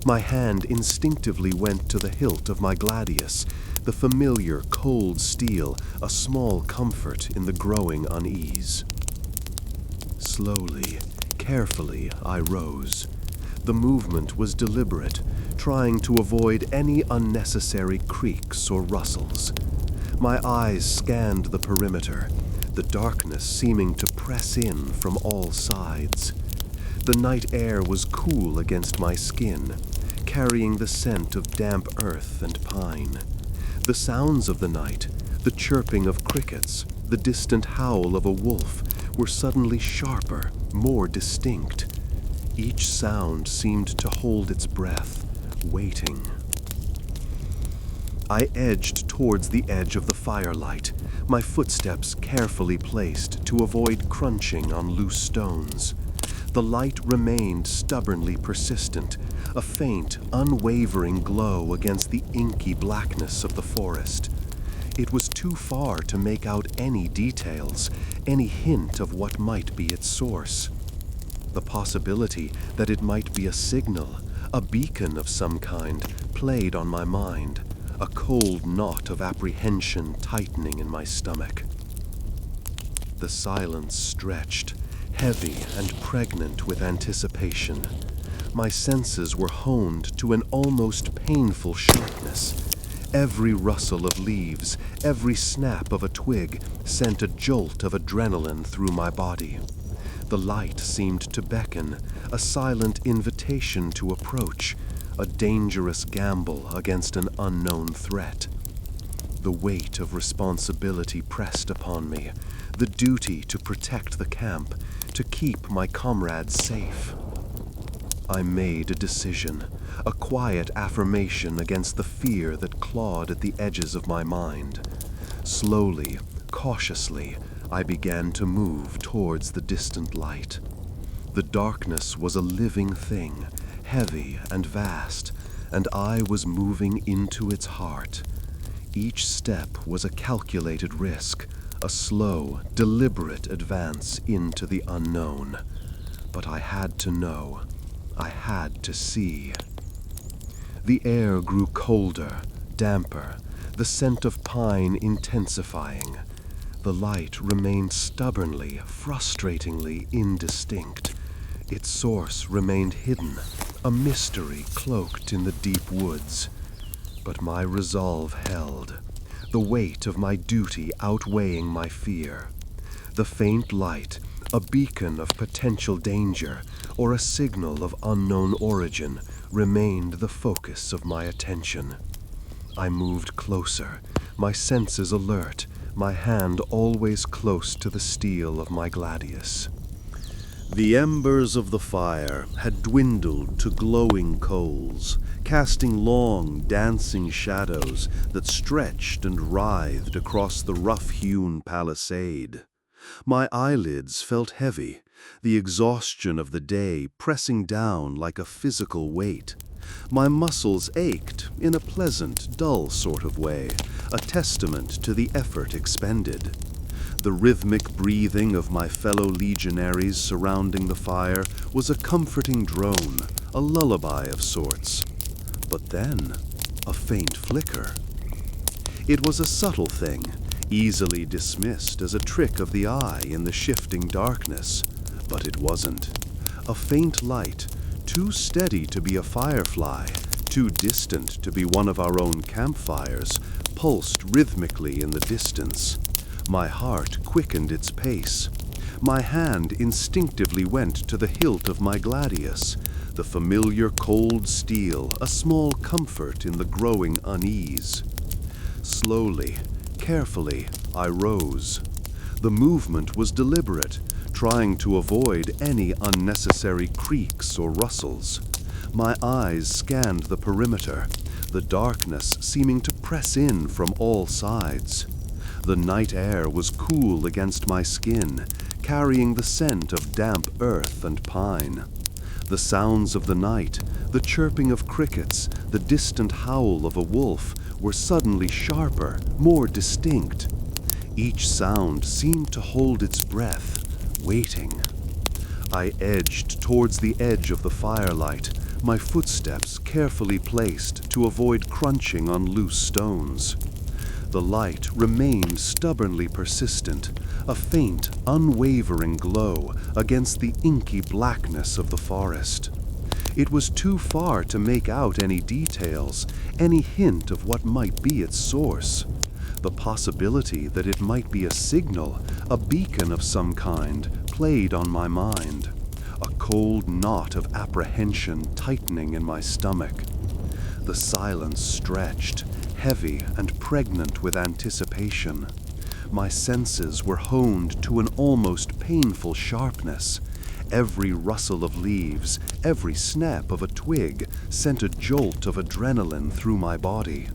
My hand instinctively went to the hilt of my gladius, the familiar cold steel, a small comfort in the growing unease. Slowly, carefully, I rose. The movement was deliberate, trying to avoid any unnecessary creaks or rustles. My eyes scanned the perimeter, the darkness seeming to press in from all sides. The night air was cool against my skin, carrying the scent of damp earth and pine. The sounds of the night, the chirping of crickets, the distant howl of a wolf, were suddenly sharper, more distinct. Each sound seemed to hold its breath, waiting. I edged towards the edge of the firelight, my footsteps carefully placed to avoid crunching on loose stones. The light remained stubbornly persistent, a faint, unwavering glow against the inky blackness of the forest. It was too far to make out any details, any hint of what might be its source. The possibility that it might be a signal, a beacon of some kind, played on my mind, a cold knot of apprehension tightening in my stomach. The silence stretched, heavy and pregnant with anticipation. My senses were honed to an almost painful sharpness. Every rustle of leaves, every snap of a twig sent a jolt of adrenaline through my body. The light seemed to beckon, a silent invitation to approach, a dangerous gamble against an unknown threat. The weight of responsibility pressed upon me, the duty to protect the camp, to keep my comrades safe. I made a decision, a quiet affirmation against the fear that clawed at the edges of my mind. Slowly, cautiously, I began to move towards the distant light. The darkness was a living thing, heavy and vast, and I was moving into its heart. Each step was a calculated risk, a slow, deliberate advance into the unknown. But I had to know. I had to see. The air grew colder, damper, the scent of pine intensifying. The light remained stubbornly, frustratingly indistinct. Its source remained hidden, a mystery cloaked in the deep woods. But my resolve held, the weight of my duty outweighing my fear. The faint light, a beacon of potential danger, or a signal of unknown origin, remained the focus of my attention. I moved closer, my senses alert, my hand always close to the steel of my gladius. The embers of the fire had dwindled to glowing coals, casting long, dancing shadows that stretched and writhed across the rough-hewn palisade. My eyelids felt heavy, the exhaustion of the day pressing down like a physical weight. My muscles ached in a pleasant, dull sort of way, a testament to the effort expended. The rhythmic breathing of my fellow legionaries surrounding the fire was a comforting drone, a lullaby of sorts. But then, a faint flicker. It was a subtle thing, easily dismissed as a trick of the eye in the shifting darkness, but it wasn't. A faint light, too steady to be a firefly, too distant to be one of our own campfires, pulsed rhythmically in the distance. My heart quickened its pace. My hand instinctively went to the hilt of my gladius, the familiar cold steel, a small comfort in the growing unease. Slowly, carefully, I rose. The movement was deliberate, trying to avoid any unnecessary creaks or rustles. My eyes scanned the perimeter, the darkness seeming to press in from all sides. The night air was cool against my skin, carrying the scent of damp earth and pine. The sounds of the night, the chirping of crickets, the distant howl of a wolf, were suddenly sharper, more distinct. Each sound seemed to hold its breath, waiting. I edged towards the edge of the firelight, my footsteps carefully placed to avoid crunching on loose stones. The light remained stubbornly persistent, a faint, unwavering glow against the inky blackness of the forest. It was too far to make out any details, any hint of what might be its source. The possibility that it might be a signal, a beacon of some kind, played on my mind. A cold knot of apprehension tightening in my stomach. The silence stretched, heavy and pregnant with anticipation. My senses were honed to an almost painful sharpness. Every rustle of leaves, every snap of a twig sent a jolt of adrenaline through my body.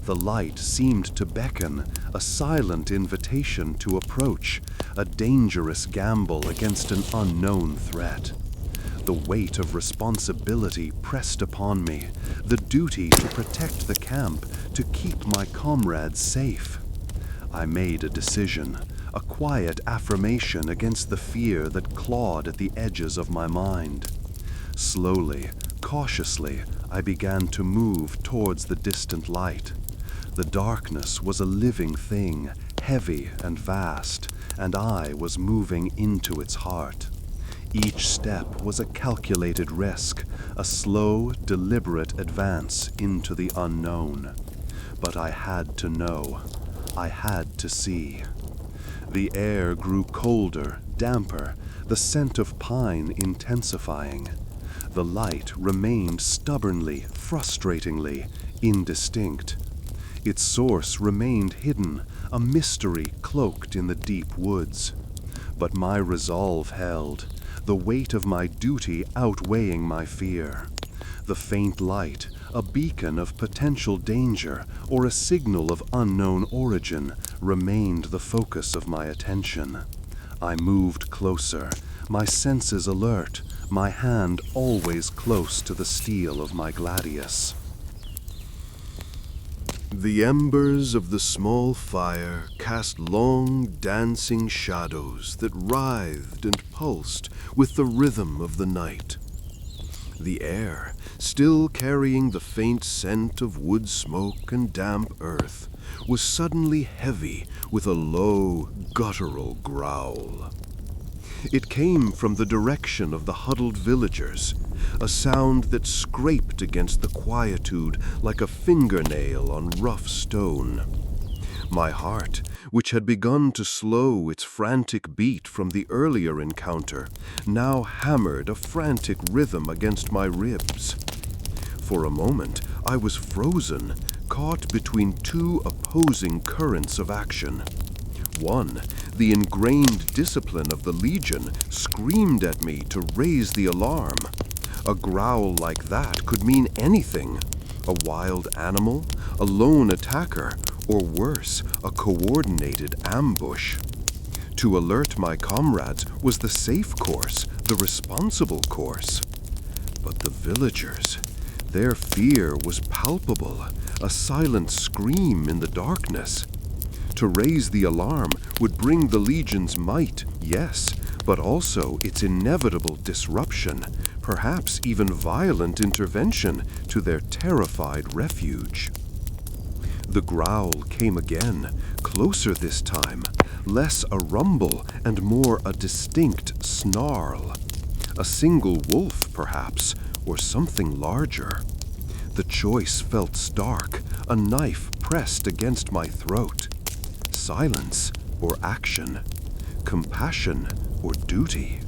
The light seemed to beckon, a silent invitation to approach, a dangerous gamble against an unknown threat. The weight of responsibility pressed upon me, the duty to protect the camp, to keep my comrades safe. I made a decision, a quiet affirmation against the fear that clawed at the edges of my mind. Slowly, cautiously, I began to move towards the distant light. The darkness was a living thing, heavy and vast, and I was moving into its heart. Each step was a calculated risk, a slow, deliberate advance into the unknown. But I had to know. I had to see. The air grew colder, damper, the scent of pine intensifying. The light remained stubbornly, frustratingly, indistinct. Its source remained hidden, a mystery cloaked in the deep woods. But my resolve held, the weight of my duty outweighing my fear. The faint light, a beacon of potential danger or a signal of unknown origin, remained the focus of my attention. I moved closer, my senses alert, my hand always close to the steel of my gladius. The embers of the small fire cast long, dancing shadows that writhed and pulsed with the rhythm of the night. The air, still carrying the faint scent of wood smoke and damp earth, was suddenly heavy with a low, guttural growl. It came from the direction of the huddled villagers, a sound that scraped against the quietude like a fingernail on rough stone. My heart, which had begun to slow its frantic beat from the earlier encounter, now hammered a frantic rhythm against my ribs. For a moment, I was frozen, caught between two opposing currents of action. One, the ingrained discipline of the Legion, screamed at me to raise the alarm. A growl like that could mean anything. A wild animal, a lone attacker, or worse, a coordinated ambush. To alert my comrades was the safe course, the responsible course. But the villagers, their fear was palpable, a silent scream in the darkness. To raise the alarm would bring the legion's might, yes, but also its inevitable disruption, perhaps even violent intervention to their terrified refuge. The growl came again, closer this time, less a rumble and more a distinct snarl. A single wolf, perhaps, or something larger. The choice felt stark, a knife pressed against my throat. Silence or action, compassion or duty.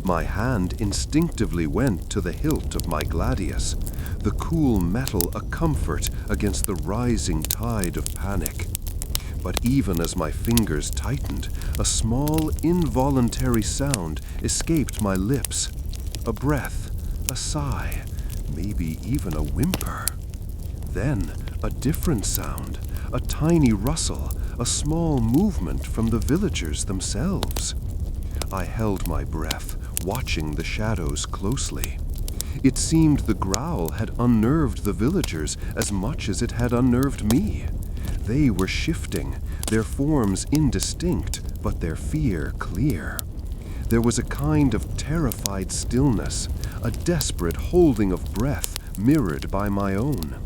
My hand instinctively went to the hilt of my gladius, the cool metal a comfort against the rising tide of panic. But even as my fingers tightened, a small, involuntary sound escaped my lips. A breath, a sigh, maybe even a whimper. Then a different sound, a tiny rustle, a small movement from the villagers themselves. I held my breath, watching the shadows closely. It seemed the growl had unnerved the villagers as much as it had unnerved me. They were shifting, their forms indistinct, but their fear clear. There was a kind of terrified stillness, a desperate holding of breath mirrored by my own.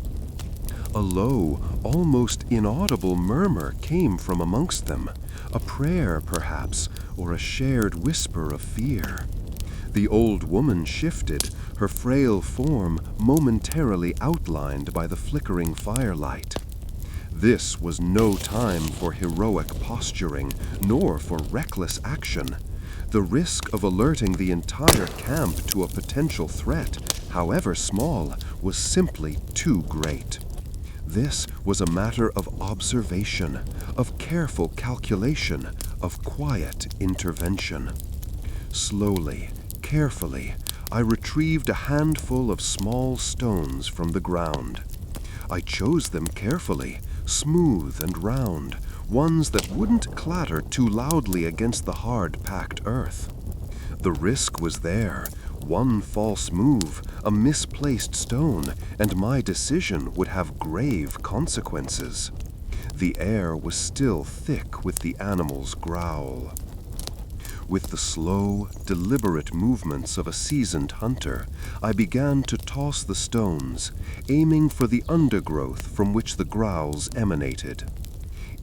A low, almost inaudible murmur came from amongst them, a prayer perhaps, or a shared whisper of fear. The old woman shifted, her frail form momentarily outlined by the flickering firelight. This was no time for heroic posturing, nor for reckless action. The risk of alerting the entire camp to a potential threat, however small, was simply too great. This was a matter of observation, of careful calculation, of quiet intervention. Slowly, carefully, I retrieved a handful of small stones from the ground. I chose them carefully, smooth and round, ones that wouldn't clatter too loudly against the hard-packed earth. The risk was there. One false move, a misplaced stone, and my decision would have grave consequences. The air was still thick with the animal's growl. With the slow, deliberate movements of a seasoned hunter, I began to toss the stones, aiming for the undergrowth from which the growls emanated.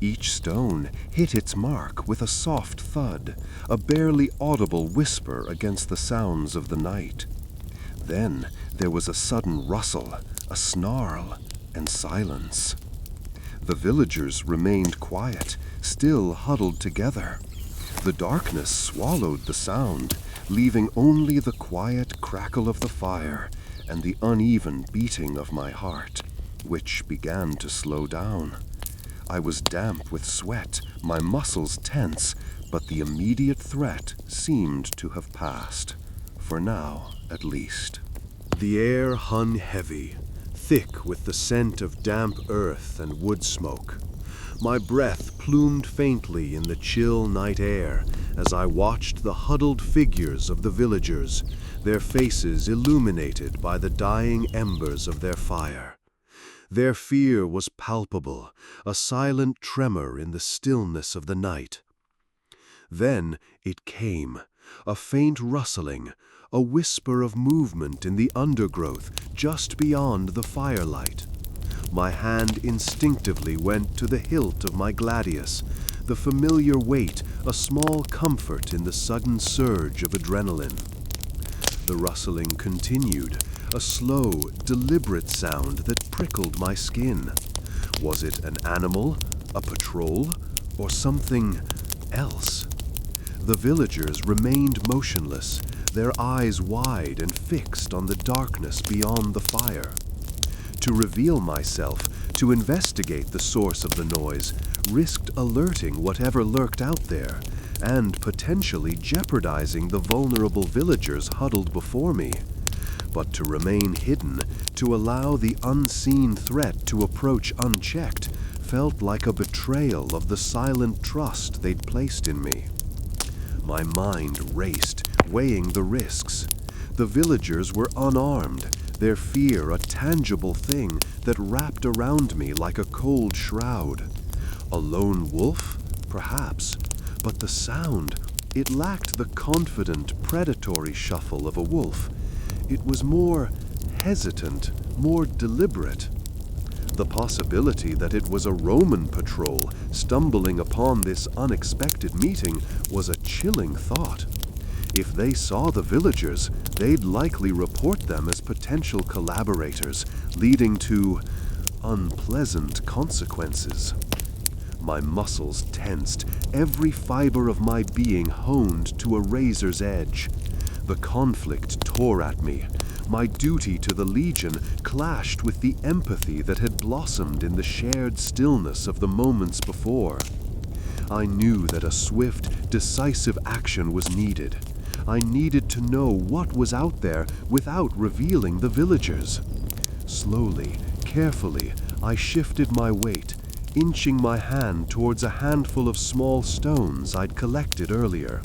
Each stone hit its mark with a soft thud, a barely audible whisper against the sounds of the night. Then there was a sudden rustle, a snarl, and silence. The villagers remained quiet, still huddled together. The darkness swallowed the sound, leaving only the quiet crackle of the fire and the uneven beating of my heart, which began to slow down. I was damp with sweat, my muscles tense, but the immediate threat seemed to have passed, for now at least. The air hung heavy, thick with the scent of damp earth and wood smoke. My breath plumed faintly in the chill night air as I watched the huddled figures of the villagers, their faces illuminated by the dying embers of their fire. Their fear was palpable, a silent tremor in the stillness of the night. Then it came, a faint rustling, a whisper of movement in the undergrowth just beyond the firelight. My hand instinctively went to the hilt of my gladius, the familiar weight a small comfort in the sudden surge of adrenaline. The rustling continued, a slow, deliberate sound that prickled my skin. Was it an animal, a patrol, or something else? The villagers remained motionless, their eyes wide and fixed on the darkness beyond the fire. To reveal myself, to investigate the source of the noise, risked alerting whatever lurked out there, and potentially jeopardizing the vulnerable villagers huddled before me. But to remain hidden, to allow the unseen threat to approach unchecked, felt like a betrayal of the silent trust they'd placed in me. My mind raced, weighing the risks. The villagers were unarmed, their fear a tangible thing that wrapped around me like a cold shroud. A lone wolf? Perhaps. But the sound, it lacked the confident, predatory shuffle of a wolf. It was more hesitant, more deliberate. The possibility that it was a Roman patrol stumbling upon this unexpected meeting was a chilling thought. If they saw the villagers, they'd likely report them as potential collaborators, leading to unpleasant consequences. My muscles tensed, every fiber of my being honed to a razor's edge. The conflict tore at me. My duty to the Legion clashed with the empathy that had blossomed in the shared stillness of the moments before. I knew that a swift, decisive action was needed. I needed to know what was out there without revealing the villagers. Slowly, carefully, I shifted my weight, inching my hand towards a handful of small stones I'd collected earlier.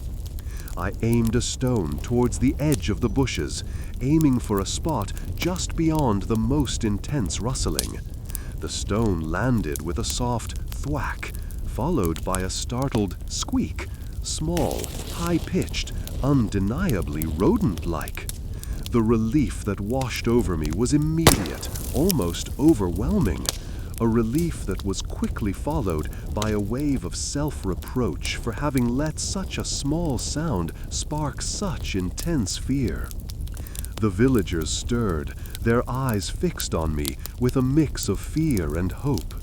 I aimed a stone towards the edge of the bushes, aiming for a spot just beyond the most intense rustling. The stone landed with a soft thwack, followed by a startled squeak, small, high-pitched, undeniably rodent-like. The relief that washed over me was immediate, almost overwhelming. A relief that was quickly followed by a wave of self-reproach for having let such a small sound spark such intense fear. The villagers stirred, their eyes fixed on me with a mix of fear and hope.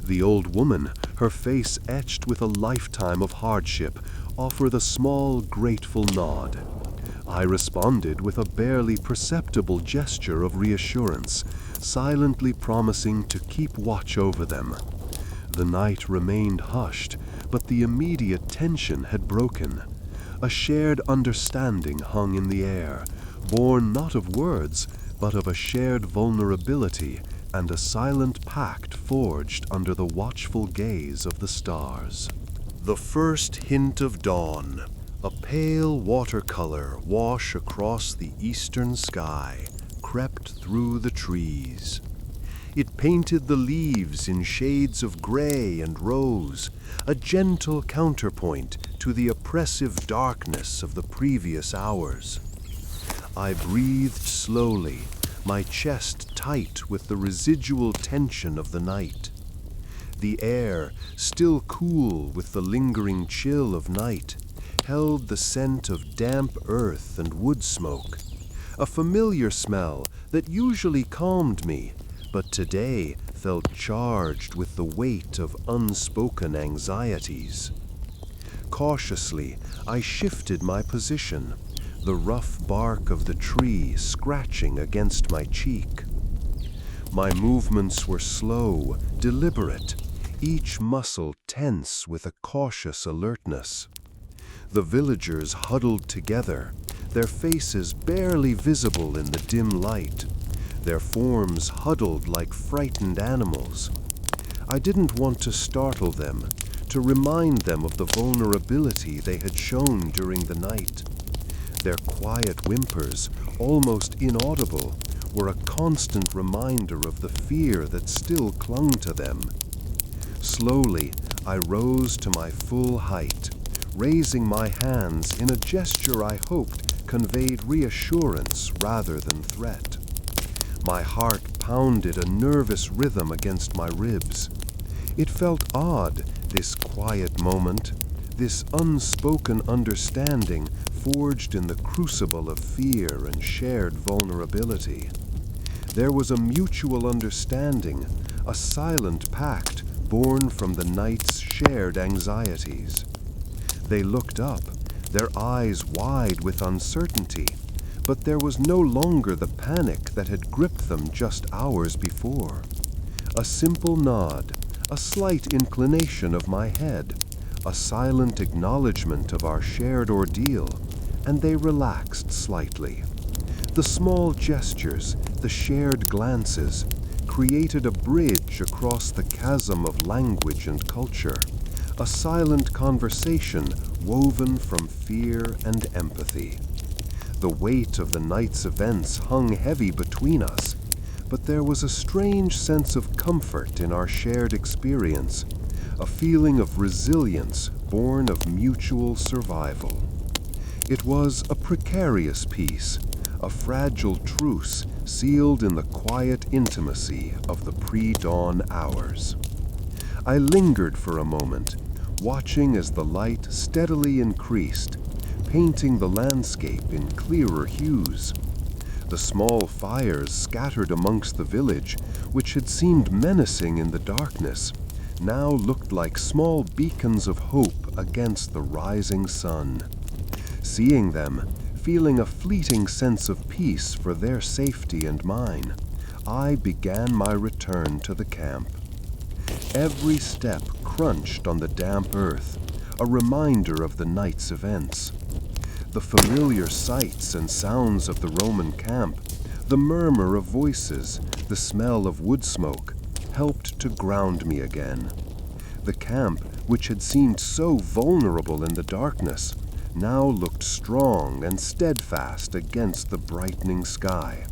The old woman, her face etched with a lifetime of hardship, offered a small, grateful nod. I responded with a barely perceptible gesture of reassurance, silently promising to keep watch over them. The night remained hushed, but the immediate tension had broken. A shared understanding hung in the air, born not of words, but of a shared vulnerability and a silent pact forged under the watchful gaze of the stars. The first hint of dawn, a pale watercolor wash across the eastern sky, crept through the trees. It painted the leaves in shades of gray and rose, a gentle counterpoint to the oppressive darkness of the previous hours. I breathed slowly, my chest tight with the residual tension of the night. The air, still cool with the lingering chill of night, held the scent of damp earth and wood smoke, a familiar smell that usually calmed me, but today felt charged with the weight of unspoken anxieties. Cautiously, I shifted my position, the rough bark of the tree scratching against my cheek. My movements were slow, deliberate, each muscle tense with a cautious alertness. The villagers huddled together, their faces barely visible in the dim light, their forms huddled like frightened animals. I didn't want to startle them, to remind them of the vulnerability they had shown during the night. Their quiet whimpers, almost inaudible, were a constant reminder of the fear that still clung to them. Slowly, I rose to my full height, raising my hands in a gesture I hoped conveyed reassurance rather than threat. My heart pounded a nervous rhythm against my ribs. It felt odd, this quiet moment, this unspoken understanding forged in the crucible of fear and shared vulnerability. There was a mutual understanding, a silent pact born from the night's shared anxieties. They looked up, their eyes wide with uncertainty, but there was no longer the panic that had gripped them just hours before. A simple nod, a slight inclination of my head, a silent acknowledgement of our shared ordeal, and they relaxed slightly. The small gestures, the shared glances, created a bridge across the chasm of language and culture, a silent conversation woven from fear and empathy. The weight of the night's events hung heavy between us, but there was a strange sense of comfort in our shared experience, a feeling of resilience born of mutual survival. It was a precarious peace, a fragile truce sealed in the quiet intimacy of the pre-dawn hours. I lingered for a moment, watching as the light steadily increased, painting the landscape in clearer hues. The small fires scattered amongst the village, which had seemed menacing in the darkness, now looked like small beacons of hope against the rising sun. Seeing them, feeling a fleeting sense of peace for their safety and mine, I began my return to the camp. Every step crunched on the damp earth, a reminder of the night's events. The familiar sights and sounds of the Roman camp, the murmur of voices, the smell of woodsmoke, helped to ground me again. The camp, which had seemed so vulnerable in the darkness, now looked strong and steadfast against the brightening sky.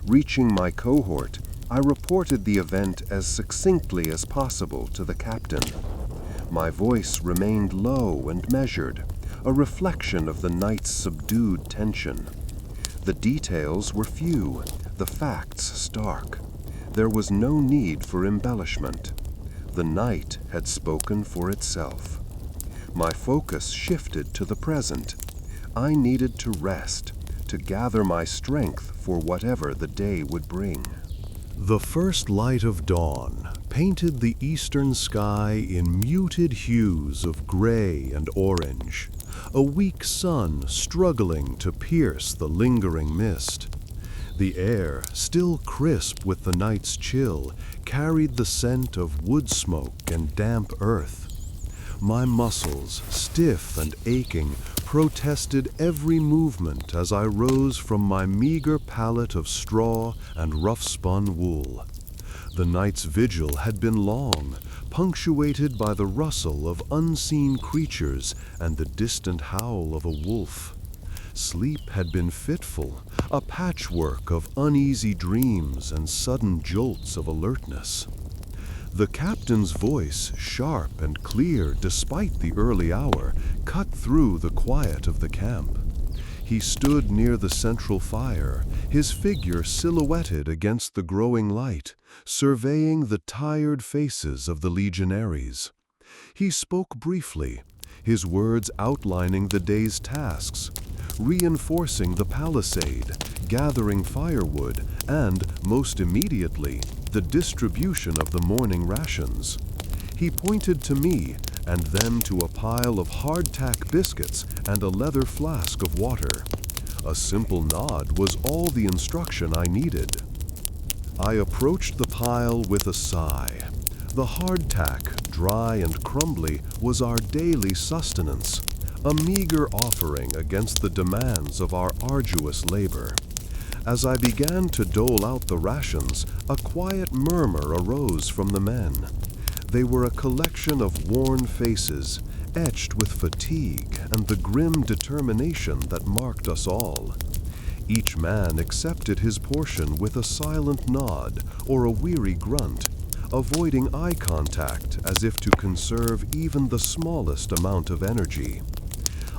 Reaching my cohort, I reported the event as succinctly as possible to the captain. My voice remained low and measured, a reflection of the night's subdued tension. The details were few, the facts stark. There was no need for embellishment. The night had spoken for itself. My focus shifted to the present. I needed to rest, to gather my strength for whatever the day would bring. The first light of dawn painted the eastern sky in muted hues of gray and orange, a weak sun struggling to pierce the lingering mist. The air, still crisp with the night's chill, carried the scent of wood smoke and damp earth. My muscles, stiff and aching, protested every movement as I rose from my meager pallet of straw and rough-spun wool. The night's vigil had been long, punctuated by the rustle of unseen creatures and the distant howl of a wolf. Sleep had been fitful, a patchwork of uneasy dreams and sudden jolts of alertness. The captain's voice, sharp and clear despite the early hour, cut through the quiet of the camp. He stood near the central fire, his figure silhouetted against the growing light, surveying the tired faces of the legionaries. He spoke briefly, his words outlining the day's tasks, reinforcing the palisade, gathering firewood, and, most immediately, the distribution of the morning rations. He pointed to me, and then to a pile of hardtack biscuits and a leather flask of water. A simple nod was all the instruction I needed. I approached the pile with a sigh. The hardtack, dry and crumbly, was our daily sustenance, a meager offering against the demands of our arduous labor. As I began to dole out the rations, a quiet murmur arose from the men. They were a collection of worn faces, etched with fatigue and the grim determination that marked us all. Each man accepted his portion with a silent nod or a weary grunt, avoiding eye contact as if to conserve even the smallest amount of energy.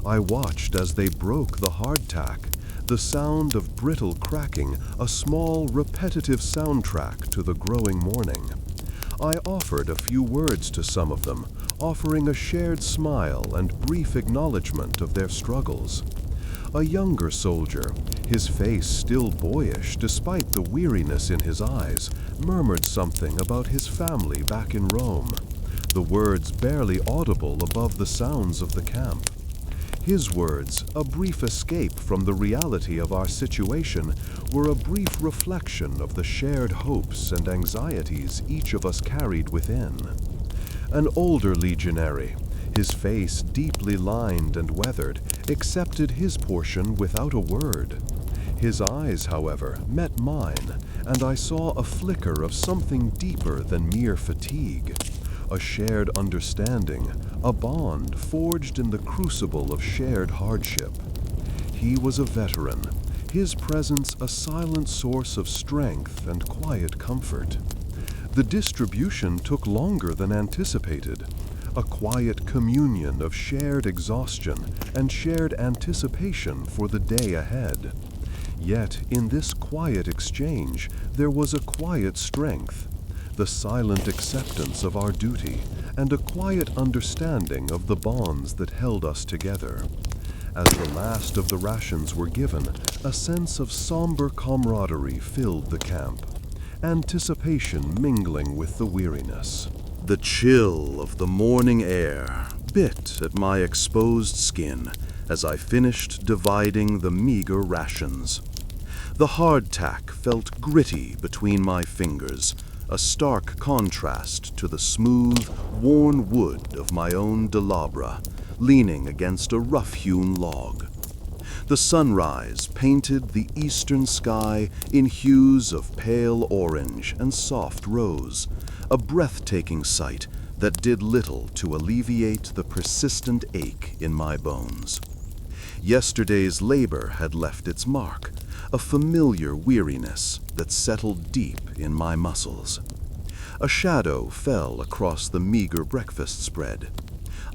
I watched as they broke the hardtack, the sound of brittle cracking, a small, repetitive soundtrack to the growing morning. I offered a few words to some of them, offering a shared smile and brief acknowledgement of their struggles. A younger soldier, his face still boyish despite the weariness in his eyes, murmured something about his family back in Rome, the words barely audible above the sounds of the camp. His words, a brief escape from the reality of our situation, were a brief reflection of the shared hopes and anxieties each of us carried within. An older legionary, his face deeply lined and weathered, accepted his portion without a word. His eyes, however, met mine, and I saw a flicker of something deeper than mere fatigue. A shared understanding, a bond forged in the crucible of shared hardship. He was a veteran, his presence a silent source of strength and quiet comfort. The distribution took longer than anticipated, a quiet communion of shared exhaustion and shared anticipation for the day ahead. Yet in this quiet exchange there was a quiet strength, the silent acceptance of our duty, and a quiet understanding of the bonds that held us together. As the last of the rations were given, a sense of somber camaraderie filled the camp, anticipation mingling with the weariness. The chill of the morning air bit at my exposed skin as I finished dividing the meager rations. The hardtack felt gritty between my fingers, a stark contrast to the smooth, worn wood of my own dolabra, leaning against a rough-hewn log. The sunrise painted the eastern sky in hues of pale orange and soft rose, a breathtaking sight that did little to alleviate the persistent ache in my bones. Yesterday's labor had left its mark, a familiar weariness that settled deep in my muscles. A shadow fell across the meager breakfast spread.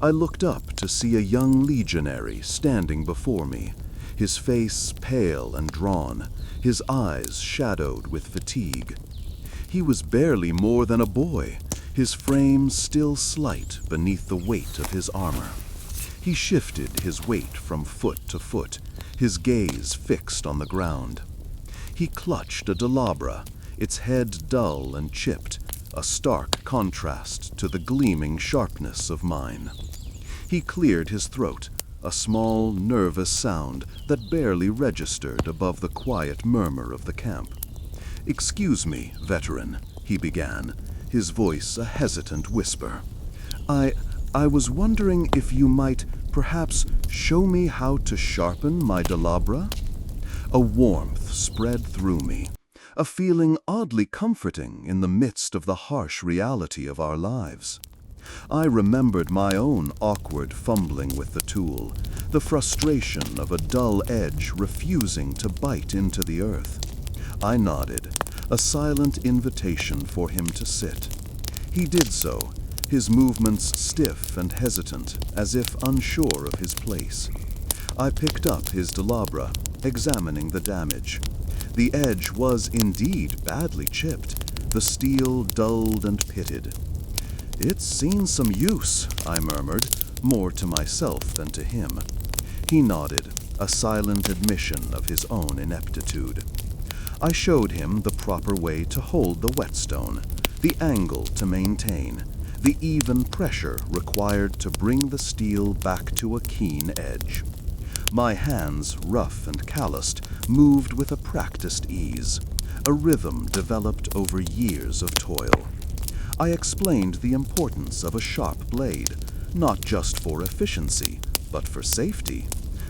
I looked up to see a young legionary standing before me, his face pale and drawn, his eyes shadowed with fatigue. He was barely more than a boy, his frame still slight beneath the weight of his armor. He shifted his weight from foot to foot, his gaze fixed on the ground. He clutched a dolabra, its head dull and chipped, a stark contrast to the gleaming sharpness of mine. He cleared his throat, a small, nervous sound that barely registered above the quiet murmur of the camp. "Excuse me, veteran," he began, his voice a hesitant whisper. I was wondering if you might perhaps show me how to sharpen my dolabra?" A warmth spread through me, a feeling oddly comforting in the midst of the harsh reality of our lives. I remembered my own awkward fumbling with the tool, the frustration of a dull edge refusing to bite into the earth. I nodded, a silent invitation for him to sit. He did so, his movements stiff and hesitant, as if unsure of his place. I picked up his dolabra, examining the damage. The edge was indeed badly chipped, the steel dulled and pitted. "It's seen some use," I murmured, more to myself than to him. He nodded, a silent admission of his own ineptitude. I showed him the proper way to hold the whetstone, the angle to maintain, the even pressure required to bring the steel back to a keen edge. My hands, rough and calloused, moved with a practiced ease, a rhythm developed over years of toil. I explained the importance of a sharp blade, not just for efficiency, but for safety.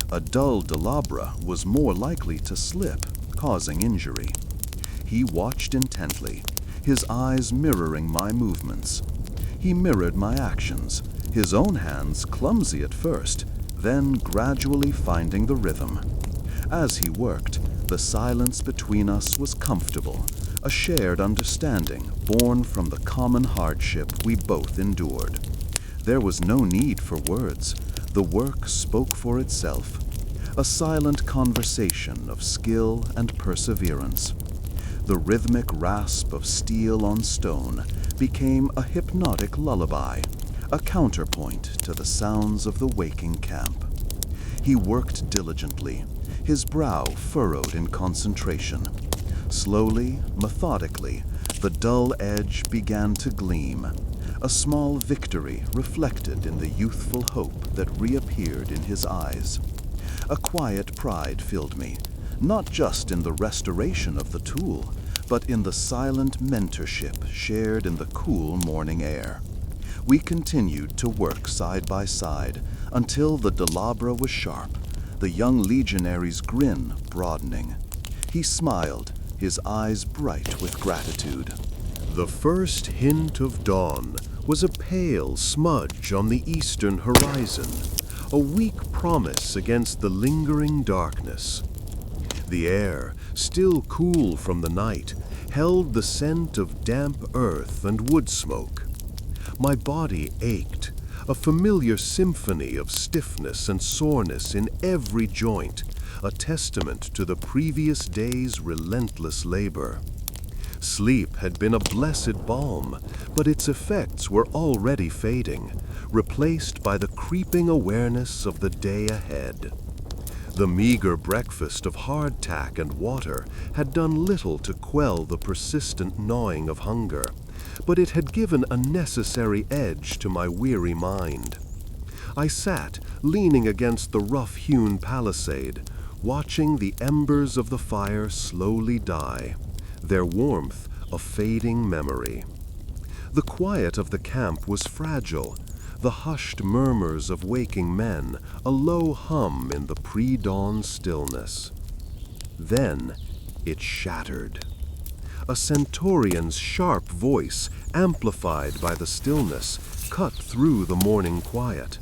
A dull dolabra was more likely to slip, causing injury. He watched intently, his eyes mirroring my movements. He mirrored my actions, his own hands clumsy at first, then gradually finding the rhythm. As he worked, the silence between us was comfortable, a shared understanding born from the common hardship we both endured. There was no need for words. The work spoke for itself, a silent conversation of skill and perseverance. The rhythmic rasp of steel on stone became a hypnotic lullaby, a counterpoint to the sounds of the waking camp. He worked diligently, his brow furrowed in concentration. Slowly, methodically, the dull edge began to gleam, a small victory reflected in the youthful hope that reappeared in his eyes. A quiet pride filled me, not just in the restoration of the tool, but in the silent mentorship shared in the cool morning air. We continued to work side by side until the dolabra was sharp, the young legionary's grin broadening. He smiled, his eyes bright with gratitude. The first hint of dawn was a pale smudge on the eastern horizon, a weak promise against the lingering darkness. The air, still cool from the night, held the scent of damp earth and wood smoke. My body ached, a familiar symphony of stiffness and soreness in every joint, a testament to the previous day's relentless labor. Sleep had been a blessed balm, but its effects were already fading, replaced by the creeping awareness of the day ahead. The meager breakfast of hardtack and water had done little to quell the persistent gnawing of hunger, but it had given a necessary edge to my weary mind. I sat, leaning against the rough-hewn palisade, watching the embers of the fire slowly die, their warmth a fading memory. The quiet of the camp was fragile, the hushed murmurs of waking men a low hum in the pre-dawn stillness. Then it shattered. A centurion's sharp voice, amplified by the stillness, cut through the morning quiet.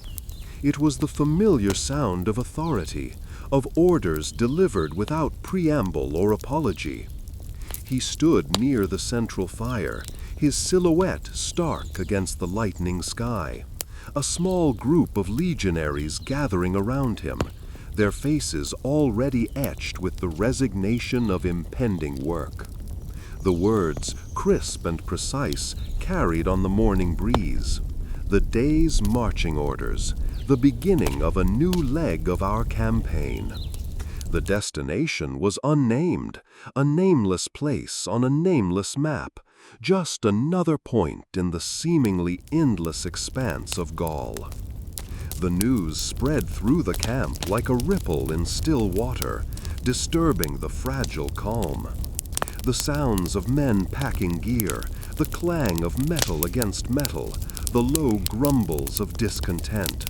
It was the familiar sound of authority, of orders delivered without preamble or apology. He stood near the central fire, his silhouette stark against the lightening sky. A small group of legionaries gathering around him, their faces already etched with the resignation of impending work. The words, crisp and precise, carried on the morning breeze. The day's marching orders, the beginning of a new leg of our campaign. The destination was unnamed, a nameless place on a nameless map, just another point in the seemingly endless expanse of Gaul. The news spread through the camp like a ripple in still water, disturbing the fragile calm. The sounds of men packing gear, the clang of metal against metal, the low grumbles of discontent,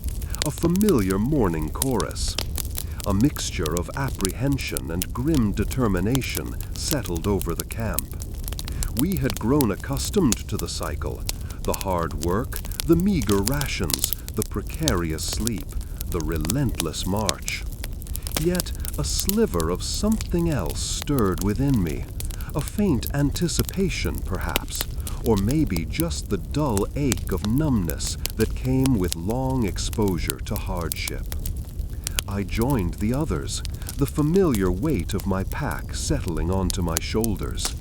a familiar morning chorus. A mixture of apprehension and grim determination settled over the camp. We had grown accustomed to the cycle, the hard work, the meager rations, the precarious sleep, the relentless march. Yet a sliver of something else stirred within me, a faint anticipation perhaps, or maybe just the dull ache of numbness that came with long exposure to hardship. I joined the others, the familiar weight of my pack settling onto my shoulders.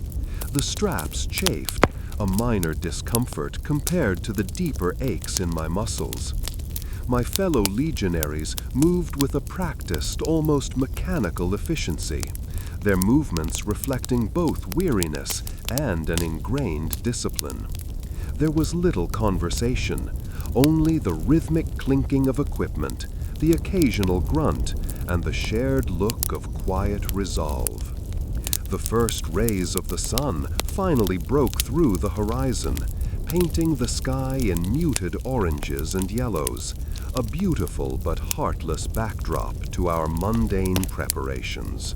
The straps chafed, a minor discomfort compared to the deeper aches in my muscles. My fellow legionaries moved with a practiced, almost mechanical efficiency, their movements reflecting both weariness and an ingrained discipline. There was little conversation, only the rhythmic clinking of equipment, the occasional grunt, and the shared look of quiet resolve. The first rays of the sun finally broke through the horizon, painting the sky in muted oranges and yellows, a beautiful but heartless backdrop to our mundane preparations.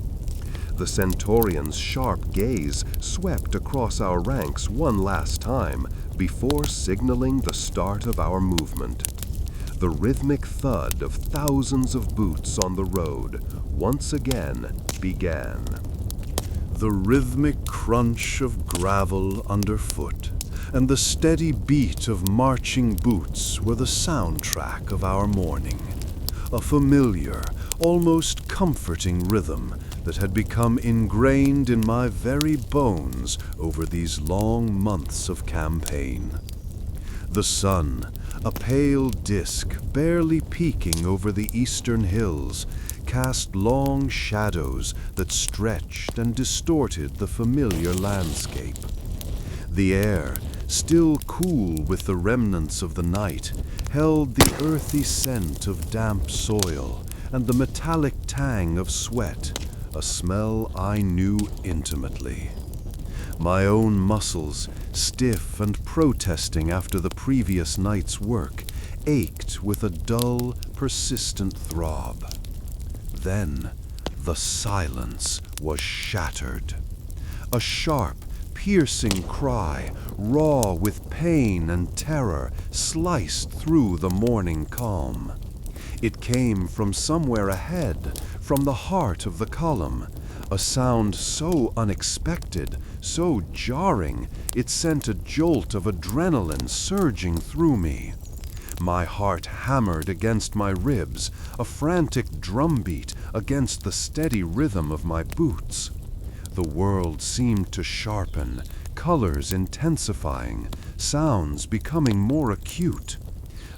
The centurion's sharp gaze swept across our ranks one last time before signaling the start of our movement. The rhythmic thud of thousands of boots on the road once again began. The rhythmic crunch of gravel underfoot and the steady beat of marching boots were the soundtrack of our morning, a familiar, almost comforting rhythm that had become ingrained in my very bones over these long months of campaign. The sun, a pale disk barely peeking over the eastern hills, cast long shadows that stretched and distorted the familiar landscape. The air, still cool with the remnants of the night, held the earthy scent of damp soil and the metallic tang of sweat, a smell I knew intimately. My own muscles, stiff and protesting after the previous night's work, ached with a dull, persistent throb. Then the silence was shattered. A sharp, piercing cry, raw with pain and terror, sliced through the morning calm. It came from somewhere ahead, from the heart of the column, A sound so unexpected, so jarring, it sent a jolt of adrenaline surging through me. My heart hammered against my ribs, a frantic drumbeat against the steady rhythm of my boots. The world seemed to sharpen, colors intensifying, sounds becoming more acute.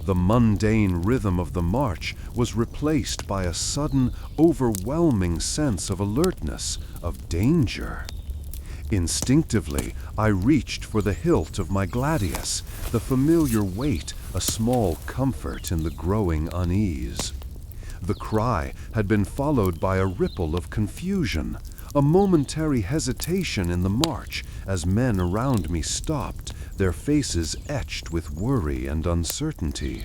The mundane rhythm of the march was replaced by a sudden, overwhelming sense of alertness, of danger. Instinctively, I reached for the hilt of my gladius, the familiar weight, a small comfort in the growing unease. The cry had been followed by a ripple of confusion, a momentary hesitation in the march as men around me stopped, their faces etched with worry and uncertainty.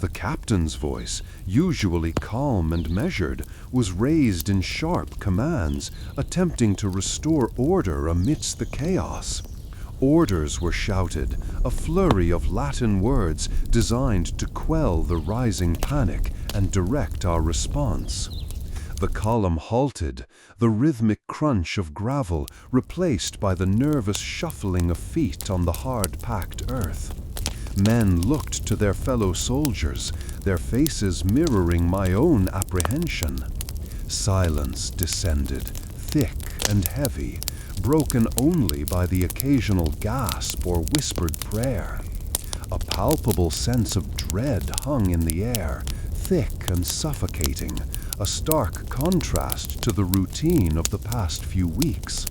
The captain's voice, usually calm and measured, was raised in sharp commands, attempting to restore order amidst the chaos. Orders were shouted, a flurry of Latin words designed to quell the rising panic and direct our response. The column halted, the rhythmic crunch of gravel replaced by the nervous shuffling of feet on the hard-packed earth. Men looked to their fellow soldiers, their faces mirroring my own apprehension. Silence descended, thick and heavy, broken only by the occasional gasp or whispered prayer. A palpable sense of dread hung in the air, thick and suffocating, a stark contrast to the routine of the past few weeks.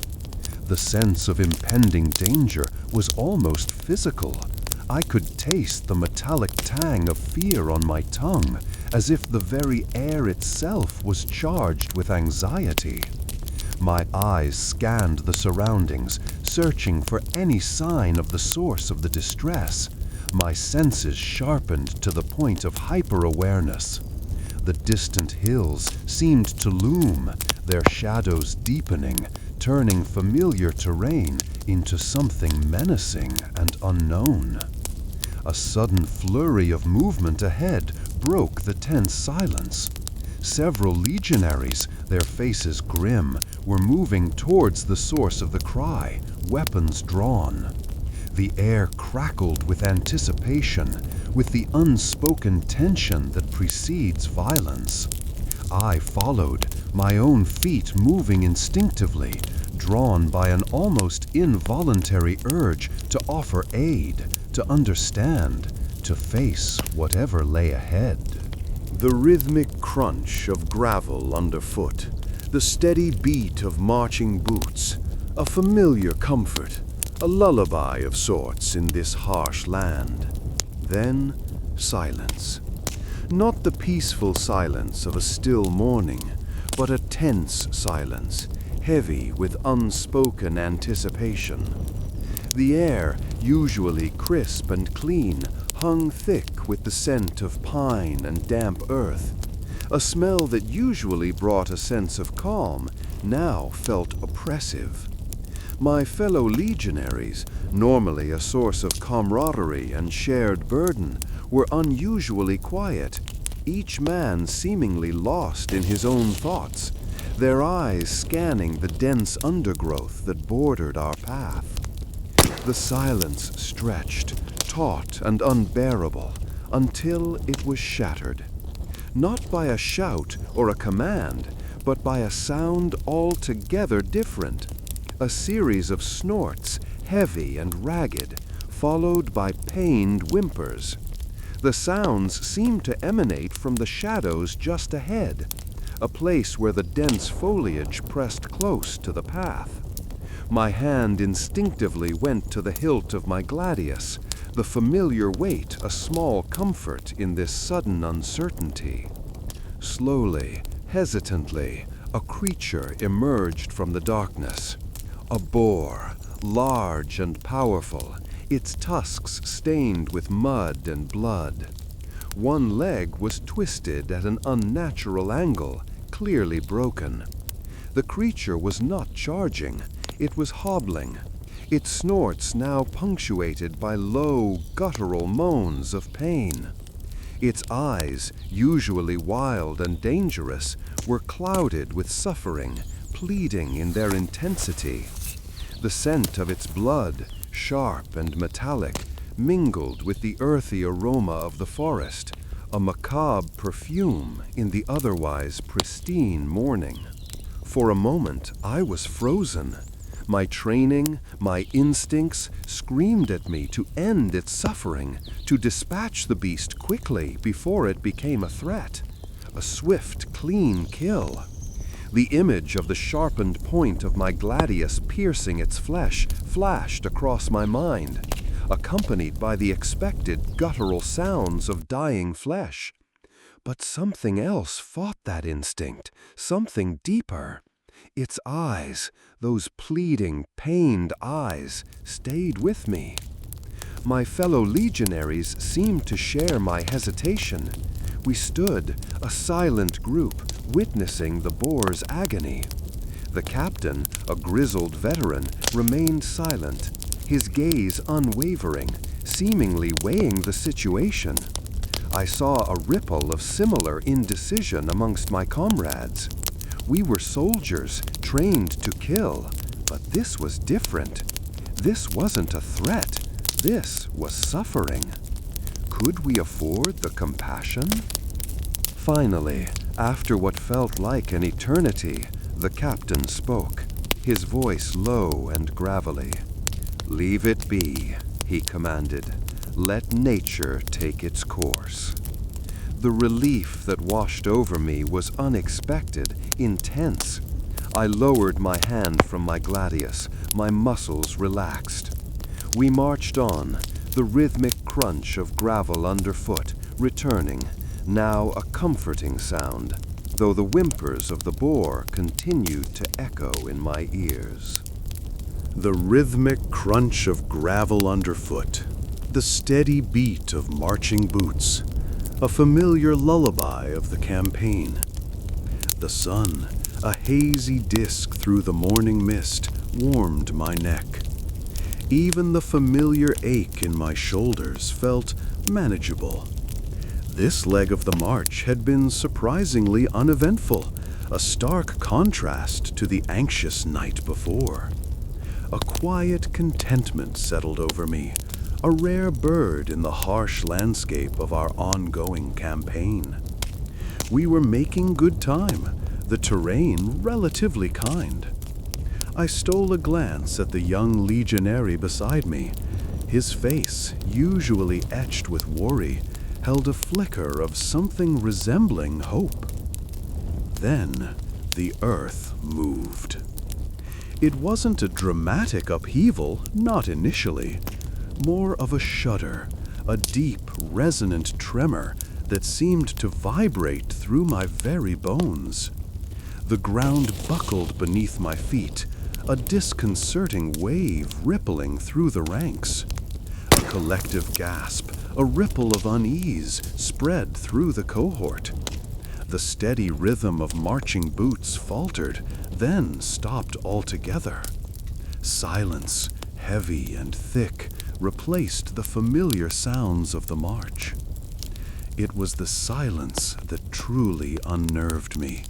The sense of impending danger was almost physical. I could taste the metallic tang of fear on my tongue, as if the very air itself was charged with anxiety. My eyes scanned the surroundings, searching for any sign of the source of the distress. My senses sharpened to the point of hyper-awareness. The distant hills seemed to loom, their shadows deepening, turning familiar terrain into something menacing and unknown. A sudden flurry of movement ahead broke the tense silence. Several legionaries, their faces grim, were moving towards the source of the cry, weapons drawn. The air crackled with anticipation, with the unspoken tension that precedes violence. I followed, my own feet moving instinctively, drawn by an almost involuntary urge to offer aid, to understand, to face whatever lay ahead. The rhythmic crunch of gravel underfoot, the steady beat of marching boots, a familiar comfort, a lullaby of sorts in this harsh land. Then, silence. Not the peaceful silence of a still morning, but a tense silence, heavy with unspoken anticipation. The air, usually crisp and clean, hung thick with the scent of pine and damp earth. A smell that usually brought a sense of calm now felt oppressive. My fellow legionaries, normally a source of camaraderie and shared burden, were unusually quiet, each man seemingly lost in his own thoughts, their eyes scanning the dense undergrowth that bordered our path. The silence stretched, taut and unbearable, until it was shattered. Not by a shout or a command, but by a sound altogether different. A series of snorts, heavy and ragged, followed by pained whimpers. The sounds seemed to emanate from the shadows just ahead, a place where the dense foliage pressed close to the path. My hand instinctively went to the hilt of my gladius, the familiar weight a small comfort in this sudden uncertainty. Slowly, hesitantly, a creature emerged from the darkness. A boar, large and powerful, its tusks stained with mud and blood. One leg was twisted at an unnatural angle, clearly broken. The creature was not charging, it was hobbling, its snorts now punctuated by low, guttural moans of pain. Its eyes, usually wild and dangerous, were clouded with suffering, pleading in their intensity. The scent of its blood, sharp and metallic, mingled with the earthy aroma of the forest, a macabre perfume in the otherwise pristine morning. For a moment, I was frozen. My training, my instincts screamed at me to end its suffering, to dispatch the beast quickly before it became a threat. A swift, clean kill. The image of the sharpened point of my gladius piercing its flesh flashed across my mind, accompanied by the expected guttural sounds of dying flesh. But something else fought that instinct, something deeper. Its eyes, those pleading, pained eyes, stayed with me. My fellow legionaries seemed to share my hesitation. We stood, a silent group, witnessing the boar's agony. The captain, a grizzled veteran, remained silent, his gaze unwavering, seemingly weighing the situation. I saw a ripple of similar indecision amongst my comrades. We were soldiers, trained to kill, but this was different. This wasn't a threat. This was suffering. Could we afford the compassion? Finally, after what felt like an eternity, the captain spoke, his voice low and gravelly. "Leave it be," he commanded. "Let nature take its course." The relief that washed over me was unexpected, intense. I lowered my hand from my gladius, my muscles relaxed. We marched on, the rhythmic crunch of gravel underfoot, returning, now a comforting sound, though the whimpers of the boar continued to echo in my ears. The rhythmic crunch of gravel underfoot, the steady beat of marching boots, a familiar lullaby of the campaign. The sun, a hazy disk through the morning mist, warmed my neck. Even the familiar ache in my shoulders felt manageable. This leg of the march had been surprisingly uneventful, a stark contrast to the anxious night before. A quiet contentment settled over me, a rare bird in the harsh landscape of our ongoing campaign. We were making good time, the terrain relatively kind. I stole a glance at the young legionary beside me. His face, usually etched with worry, held a flicker of something resembling hope. Then the earth moved. It wasn't a dramatic upheaval, not initially. More of a shudder, a deep, resonant tremor that seemed to vibrate through my very bones. The ground buckled beneath my feet, a disconcerting wave rippling through the ranks. A collective gasp, a ripple of unease spread through the cohort. The steady rhythm of marching boots faltered, then stopped altogether. Silence, heavy and thick, replaced the familiar sounds of the march. It was the silence that truly unnerved me,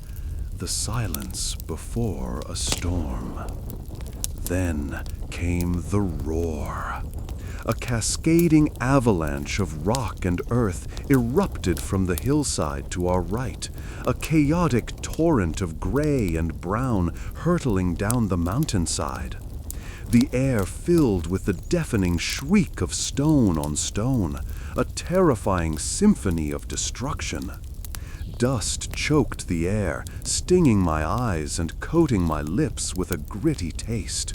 the silence before a storm. Then came the roar. A cascading avalanche of rock and earth erupted from the hillside to our right, a chaotic torrent of gray and brown hurtling down the mountainside. The air filled with the deafening shriek of stone on stone, a terrifying symphony of destruction. Dust choked the air, stinging my eyes and coating my lips with a gritty taste.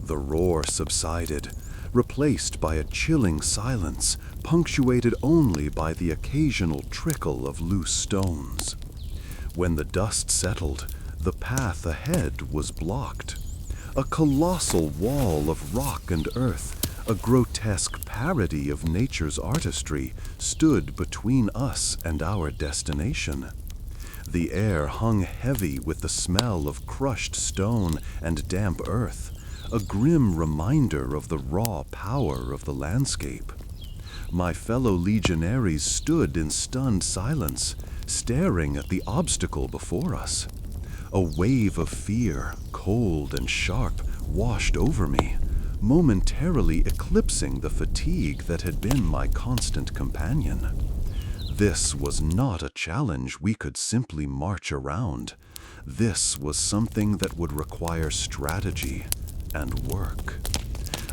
The roar subsided, replaced by a chilling silence, punctuated only by the occasional trickle of loose stones. When the dust settled, the path ahead was blocked. A colossal wall of rock and earth, a grotesque parody of nature's artistry, stood between us and our destination. The air hung heavy with the smell of crushed stone and damp earth, a grim reminder of the raw power of the landscape. My fellow legionaries stood in stunned silence, staring at the obstacle before us. A wave of fear, cold and sharp, washed over me, momentarily eclipsing the fatigue that had been my constant companion. This was not a challenge we could simply march around. This was something that would require strategy and work.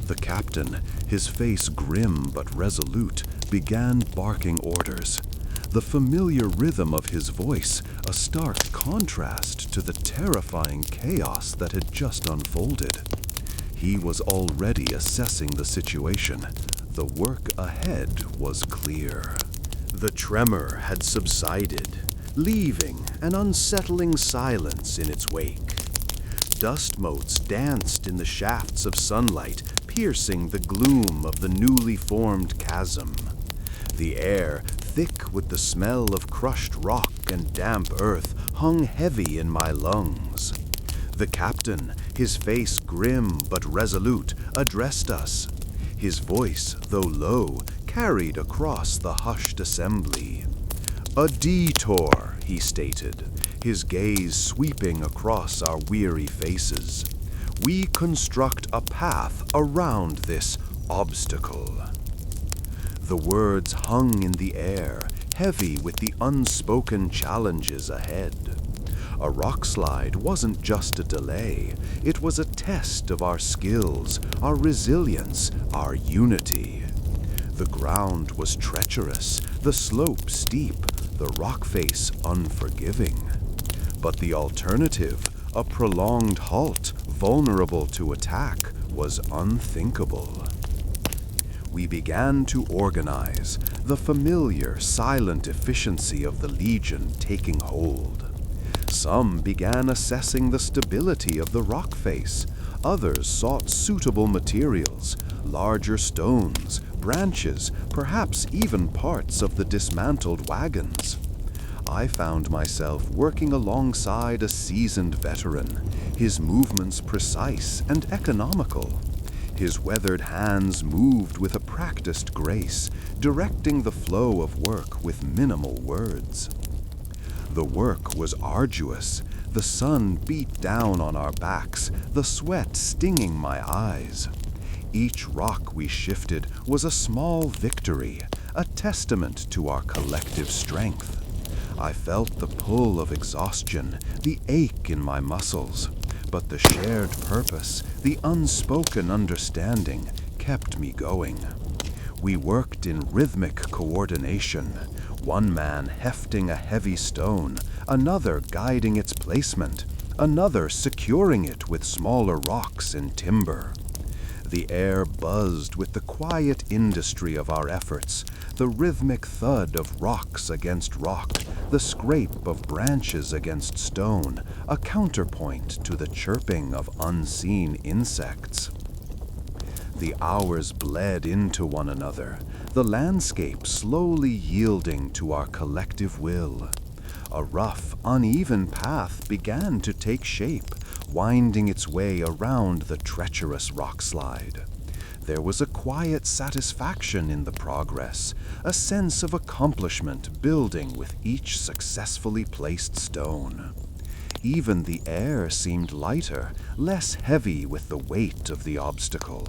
The captain, his face grim but resolute, began barking orders. The familiar rhythm of his voice, a stark contrast to the terrifying chaos that had just unfolded. He was already assessing the situation. The work ahead was clear. The tremor had subsided, leaving an unsettling silence in its wake. Dust motes danced in the shafts of sunlight, piercing the gloom of the newly formed chasm. The air, thick with the smell of crushed rock and damp earth, hung heavy in my lungs. The captain, his face grim but resolute, addressed us. His voice, though low, carried across the hushed assembly. "A detour," he stated, his gaze sweeping across our weary faces. "We construct a path around this obstacle." The words hung in the air, heavy with the unspoken challenges ahead. A rockslide wasn't just a delay, it was a test of our skills, our resilience, our unity. The ground was treacherous, the slope steep, the rock face unforgiving. But the alternative, a prolonged halt, vulnerable to attack, was unthinkable. We began to organize, the familiar, silent efficiency of the Legion taking hold. Some began assessing the stability of the rock face. Others sought suitable materials, larger stones, branches, perhaps even parts of the dismantled wagons. I found myself working alongside a seasoned veteran, his movements precise and economical. His weathered hands moved with a practiced grace, directing the flow of work with minimal words. The work was arduous. The sun beat down on our backs, the sweat stinging my eyes. Each rock we shifted was a small victory, a testament to our collective strength. I felt the pull of exhaustion, the ache in my muscles, but the shared purpose, the unspoken understanding, kept me going. We worked in rhythmic coordination, one man hefting a heavy stone, another guiding its placement, another securing it with smaller rocks and timber. The air buzzed with the quiet industry of our efforts, the rhythmic thud of rocks against rock, the scrape of branches against stone, a counterpoint to the chirping of unseen insects. The hours bled into one another, the landscape slowly yielding to our collective will. A rough, uneven path began to take shape, winding its way around the treacherous rockslide. There was a quiet satisfaction in the progress, a sense of accomplishment building with each successfully placed stone. Even the air seemed lighter, less heavy with the weight of the obstacle.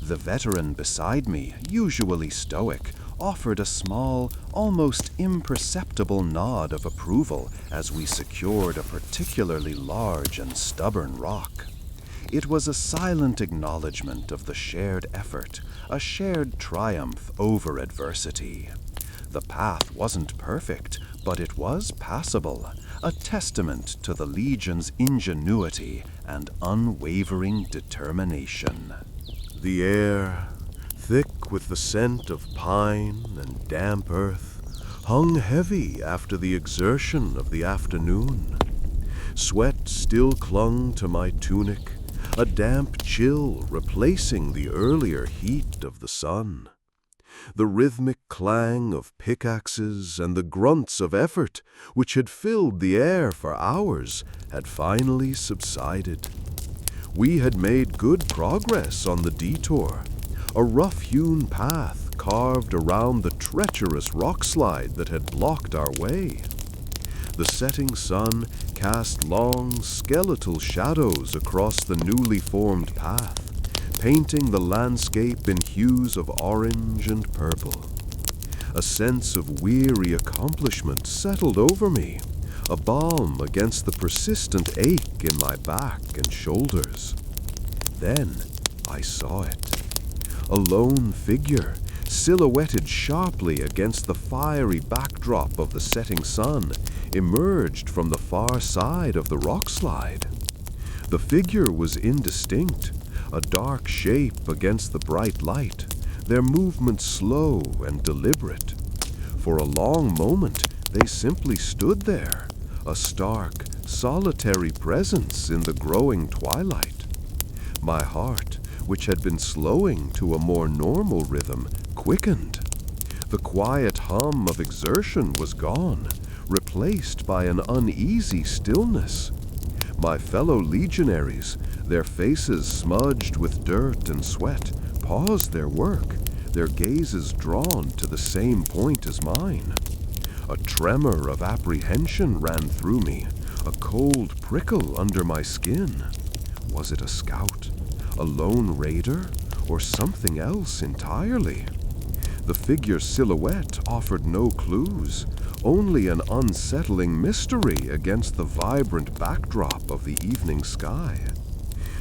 The veteran beside me, usually stoic, offered a small, almost imperceptible nod of approval as we secured a particularly large and stubborn rock. It was a silent acknowledgement of the shared effort, a shared triumph over adversity. The path wasn't perfect, but it was passable, a testament to the Legion's ingenuity and unwavering determination. The air, thick with the scent of pine and damp earth, hung heavy after the exertion of the afternoon. Sweat still clung to my tunic, a damp chill replacing the earlier heat of the sun. The rhythmic clang of pickaxes and the grunts of effort, which had filled the air for hours, had finally subsided. We had made good progress on the detour, a rough-hewn path carved around the treacherous rockslide that had blocked our way. The setting sun cast long, skeletal shadows across the newly formed path, painting the landscape in hues of orange and purple. A sense of weary accomplishment settled over me, a balm against the persistent ache in my back and shoulders. Then I saw it. A lone figure, silhouetted sharply against the fiery backdrop of the setting sun, emerged from the far side of the rockslide. The figure was indistinct, a dark shape against the bright light, their movements slow and deliberate. For a long moment, they simply stood there, a stark, solitary presence in the growing twilight. My heart, which had been slowing to a more normal rhythm, quickened. The quiet hum of exertion was gone, replaced by an uneasy stillness. My fellow legionaries, their faces smudged with dirt and sweat, paused their work, their gazes drawn to the same point as mine. A tremor of apprehension ran through me, a cold prickle under my skin. Was it a scout, a lone raider, or something else entirely? The figure's silhouette offered no clues, only an unsettling mystery against the vibrant backdrop of the evening sky.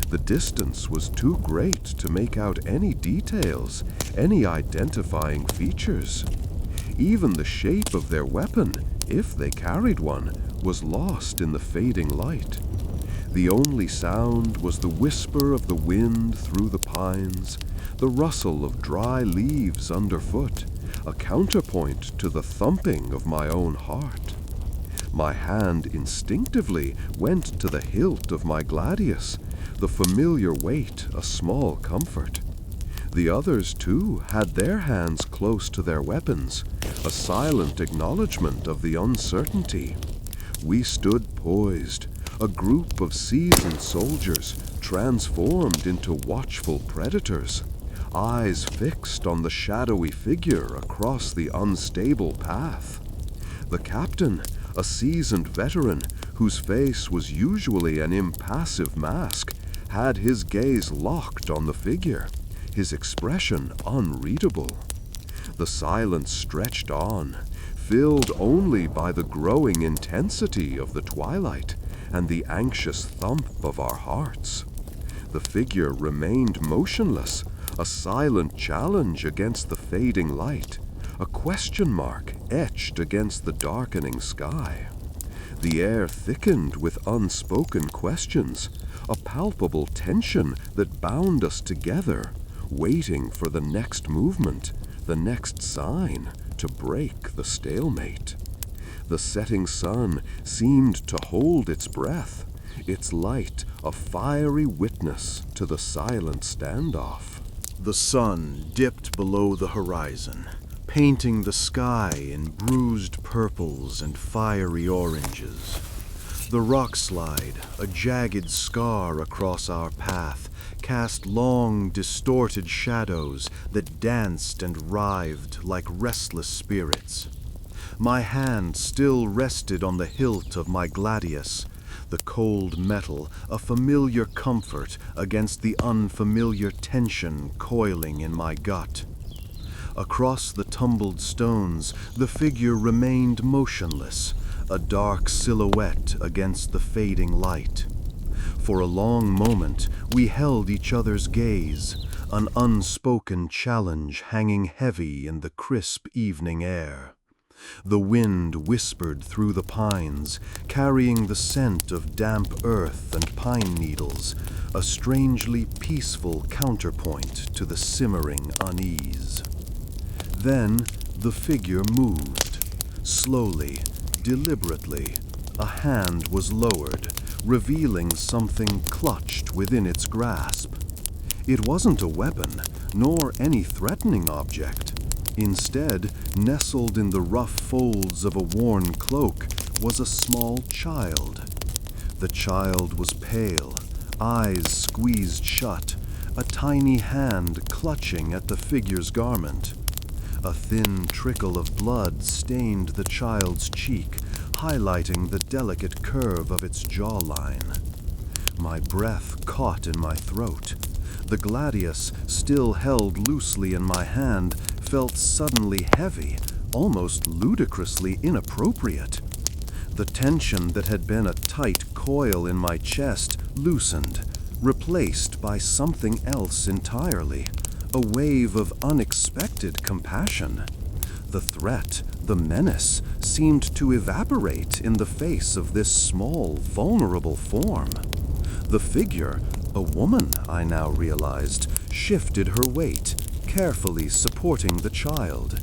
The distance was too great to make out any details, any identifying features. Even the shape of their weapon, if they carried one, was lost in the fading light. The only sound was the whisper of the wind through the pines, the rustle of dry leaves underfoot, a counterpoint to the thumping of my own heart. My hand instinctively went to the hilt of my gladius, the familiar weight a small comfort. The others, too, had their hands close to their weapons, a silent acknowledgement of the uncertainty. We stood poised, a group of seasoned soldiers transformed into watchful predators, eyes fixed on the shadowy figure across the unstable path. The captain, a seasoned veteran whose face was usually an impassive mask, had his gaze locked on the figure, his expression unreadable. The silence stretched on, filled only by the growing intensity of the twilight and the anxious thump of our hearts. The figure remained motionless, a silent challenge against the fading light, a question mark etched against the darkening sky. The air thickened with unspoken questions, a palpable tension that bound us together, waiting for the next movement, the next sign to break the stalemate. The setting sun seemed to hold its breath, its light a fiery witness to the silent standoff. The sun dipped below the horizon, painting the sky in bruised purples and fiery oranges. The rockslide, a jagged scar across our path, cast long, distorted shadows that danced and writhed like restless spirits. My hand still rested on the hilt of my gladius, the cold metal a familiar comfort against the unfamiliar tension coiling in my gut. Across the tumbled stones, the figure remained motionless, a dark silhouette against the fading light. For a long moment, we held each other's gaze, an unspoken challenge hanging heavy in the crisp evening air. The wind whispered through the pines, carrying the scent of damp earth and pine needles, a strangely peaceful counterpoint to the simmering unease. Then the figure moved. Slowly, deliberately, a hand was lowered, revealing something clutched within its grasp. It wasn't a weapon, nor any threatening object. Instead, nestled in the rough folds of a worn cloak, was a small child. The child was pale, eyes squeezed shut, a tiny hand clutching at the figure's garment. A thin trickle of blood stained the child's cheek, highlighting the delicate curve of its jawline. My breath caught in my throat. The gladius, still held loosely in my hand, felt suddenly heavy, almost ludicrously inappropriate. The tension that had been a tight coil in my chest loosened, replaced by something else entirely, a wave of unexpected compassion. The threat, the menace, seemed to evaporate in the face of this small, vulnerable form. The figure, a woman, I now realized, shifted her weight, carefully supporting the child.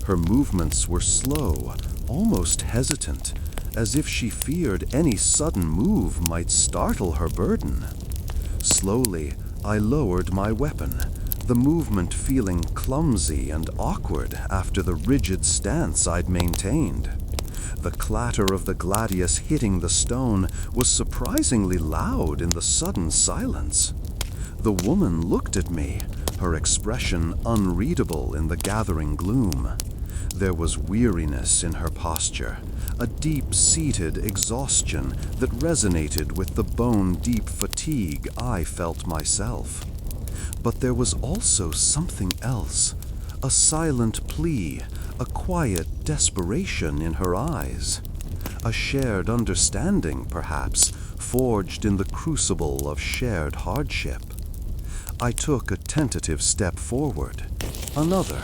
Her movements were slow, almost hesitant, as if she feared any sudden move might startle her burden. Slowly, I lowered my weapon, the movement feeling clumsy and awkward after the rigid stance I'd maintained. The clatter of the gladius hitting the stone was surprisingly loud in the sudden silence. The woman looked at me, her expression unreadable in the gathering gloom. There was weariness in her posture, a deep-seated exhaustion that resonated with the bone-deep fatigue I felt myself. But there was also something else, a silent plea, a quiet desperation in her eyes. A shared understanding, perhaps, forged in the crucible of shared hardship. I took a tentative step forward. Another.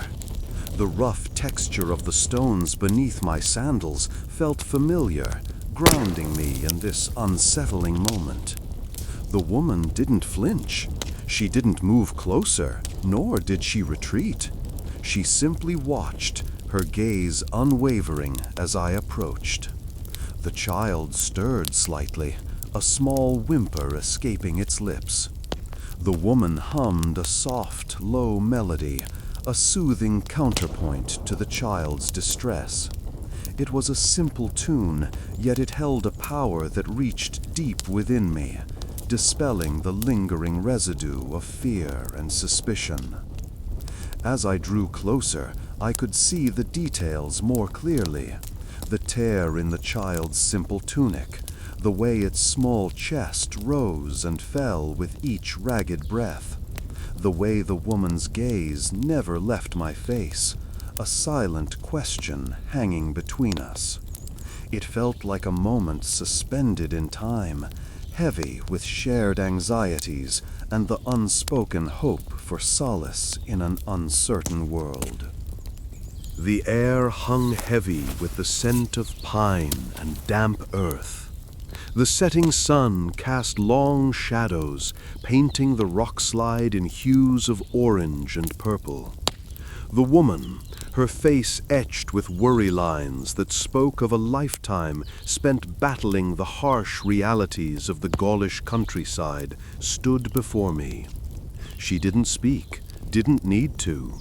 The rough texture of the stones beneath my sandals felt familiar, grounding me in this unsettling moment. The woman didn't flinch. She didn't move closer, nor did she retreat. She simply watched, her gaze unwavering as I approached. The child stirred slightly, a small whimper escaping its lips. The woman hummed a soft, low melody, a soothing counterpoint to the child's distress. It was a simple tune, yet it held a power that reached deep within me, dispelling the lingering residue of fear and suspicion. As I drew closer, I could see the details more clearly. The tear in the child's simple tunic, the way its small chest rose and fell with each ragged breath, the way the woman's gaze never left my face, a silent question hanging between us. It felt like a moment suspended in time, heavy with shared anxieties and the unspoken hope for solace in an uncertain world. The air hung heavy with the scent of pine and damp earth. The setting sun cast long shadows, painting the rockslide in hues of orange and purple. The woman, her face etched with worry lines that spoke of a lifetime spent battling the harsh realities of the Gaulish countryside, stood before me. She didn't speak, didn't need to.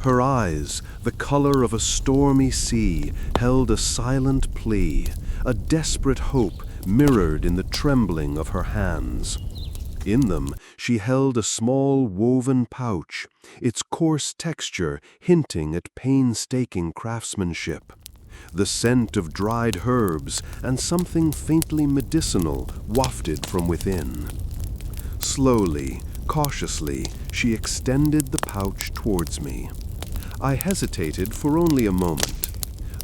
Her eyes, the color of a stormy sea, held a silent plea, a desperate hope mirrored in the trembling of her hands. In them, she held a small woven pouch, its coarse texture hinting at painstaking craftsmanship. The scent of dried herbs and something faintly medicinal wafted from within. Slowly, cautiously, she extended the pouch towards me. I hesitated for only a moment.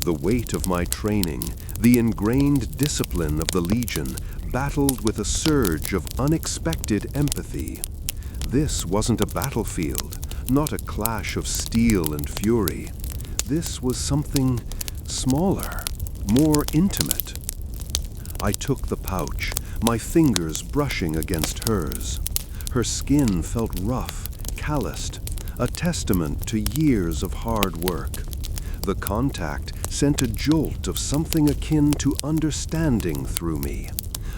The weight of my training, the ingrained discipline of the Legion, battled with a surge of unexpected empathy. This wasn't a battlefield, not a clash of steel and fury. This was something smaller, more intimate. I took the pouch, my fingers brushing against hers. Her skin felt rough, calloused, a testament to years of hard work. The contact sent a jolt of something akin to understanding through me,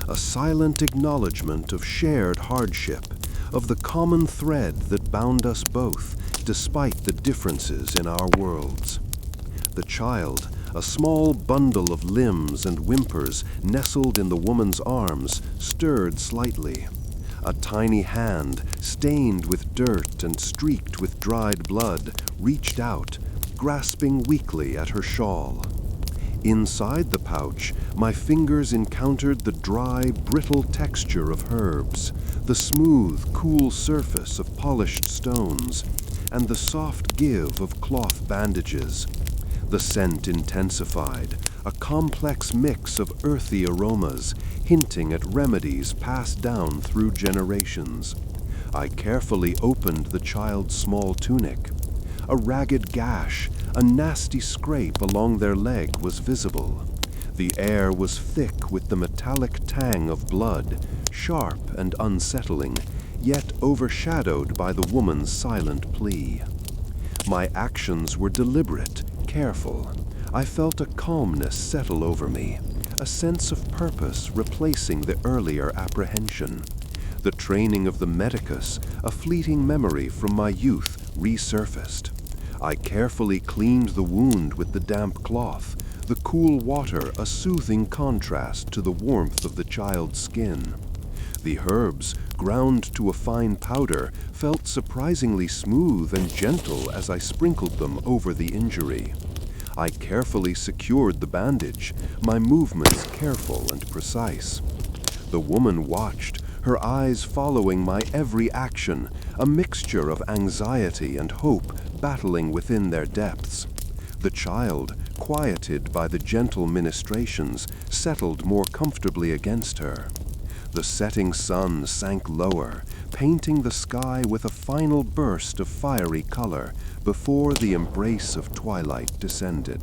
a silent acknowledgement of shared hardship, of the common thread that bound us both, despite the differences in our worlds. The child, a small bundle of limbs and whimpers nestled in the woman's arms, stirred slightly. A tiny hand, stained with dirt and streaked with dried blood, reached out, grasping weakly at her shawl. Inside the pouch, my fingers encountered the dry, brittle texture of herbs, the smooth, cool surface of polished stones, and the soft give of cloth bandages. The scent intensified, a complex mix of earthy aromas, hinting at remedies passed down through generations. I carefully opened the child's small tunic. A ragged gash, a nasty scrape along their leg was visible. The air was thick with the metallic tang of blood, sharp and unsettling, yet overshadowed by the woman's silent plea. My actions were deliberate, careful. I felt a calmness settle over me, a sense of purpose replacing the earlier apprehension. The training of the medicus, a fleeting memory from my youth, resurfaced. I carefully cleaned the wound with the damp cloth, the cool water a soothing contrast to the warmth of the child's skin. The herbs, ground to a fine powder, felt surprisingly smooth and gentle as I sprinkled them over the injury. I carefully secured the bandage, my movements careful and precise. The woman watched, her eyes following my every action, a mixture of anxiety and hope battling within their depths. The child, quieted by the gentle ministrations, settled more comfortably against her. The setting sun sank lower, painting the sky with a final burst of fiery color before the embrace of twilight descended.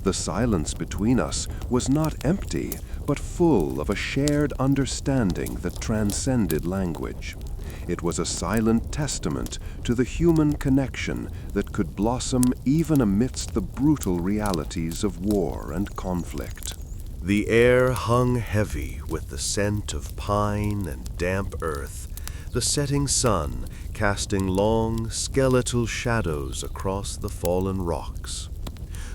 The silence between us was not empty, but full of a shared understanding that transcended language. It was a silent testament to the human connection that could blossom even amidst the brutal realities of war and conflict. The air hung heavy with the scent of pine and damp earth, the setting sun casting long, skeletal shadows across the fallen rocks.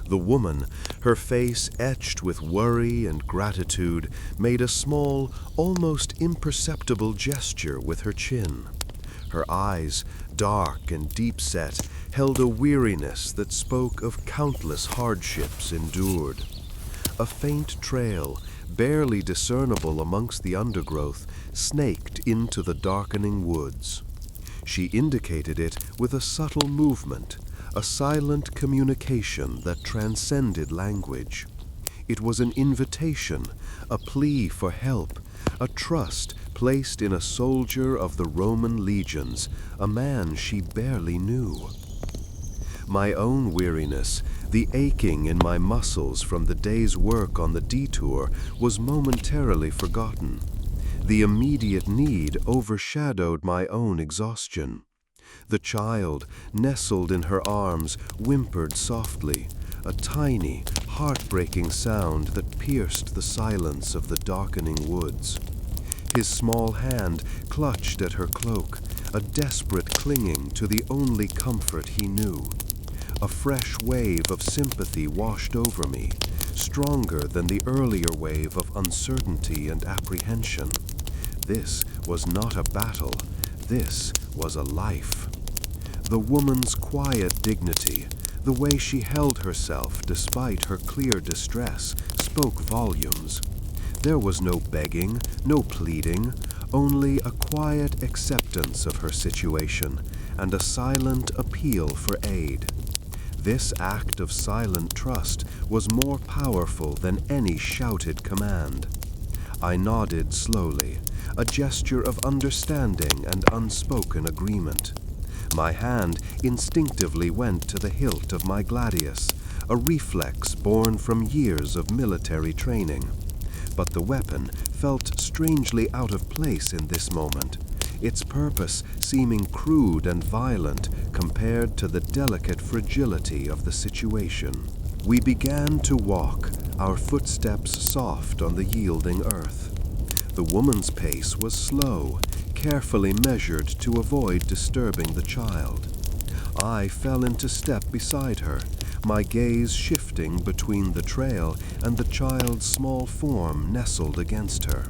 The woman, her face etched with worry and gratitude, made a small, almost imperceptible gesture with her chin. Her eyes, dark and deep-set, held a weariness that spoke of countless hardships endured. A faint trail, barely discernible amongst the undergrowth, snaked into the darkening woods. She indicated it with a subtle movement, a silent communication that transcended language. It was an invitation, a plea for help, a trust placed in a soldier of the Roman legions, a man she barely knew. My own weariness, the aching in my muscles from the day's work on the detour, was momentarily forgotten. The immediate need overshadowed my own exhaustion. The child, nestled in her arms, whimpered softly, a tiny, heartbreaking sound that pierced the silence of the darkening woods. His small hand clutched at her cloak, a desperate clinging to the only comfort he knew. A fresh wave of sympathy washed over me, stronger than the earlier wave of uncertainty and apprehension. This was not a battle, this was a life. The woman's quiet dignity, the way she held herself despite her clear distress, spoke volumes. There was no begging, no pleading, only a quiet acceptance of her situation and a silent appeal for aid. This act of silent trust was more powerful than any shouted command. I nodded slowly, a gesture of understanding and unspoken agreement. My hand instinctively went to the hilt of my gladius, a reflex born from years of military training. But the weapon felt strangely out of place in this moment, its purpose seeming crude and violent compared to the delicate fragility of the situation. We began to walk, our footsteps soft on the yielding earth. The woman's pace was slow, carefully measured to avoid disturbing the child. I fell into step beside her, my gaze shifting between the trail and the child's small form nestled against her.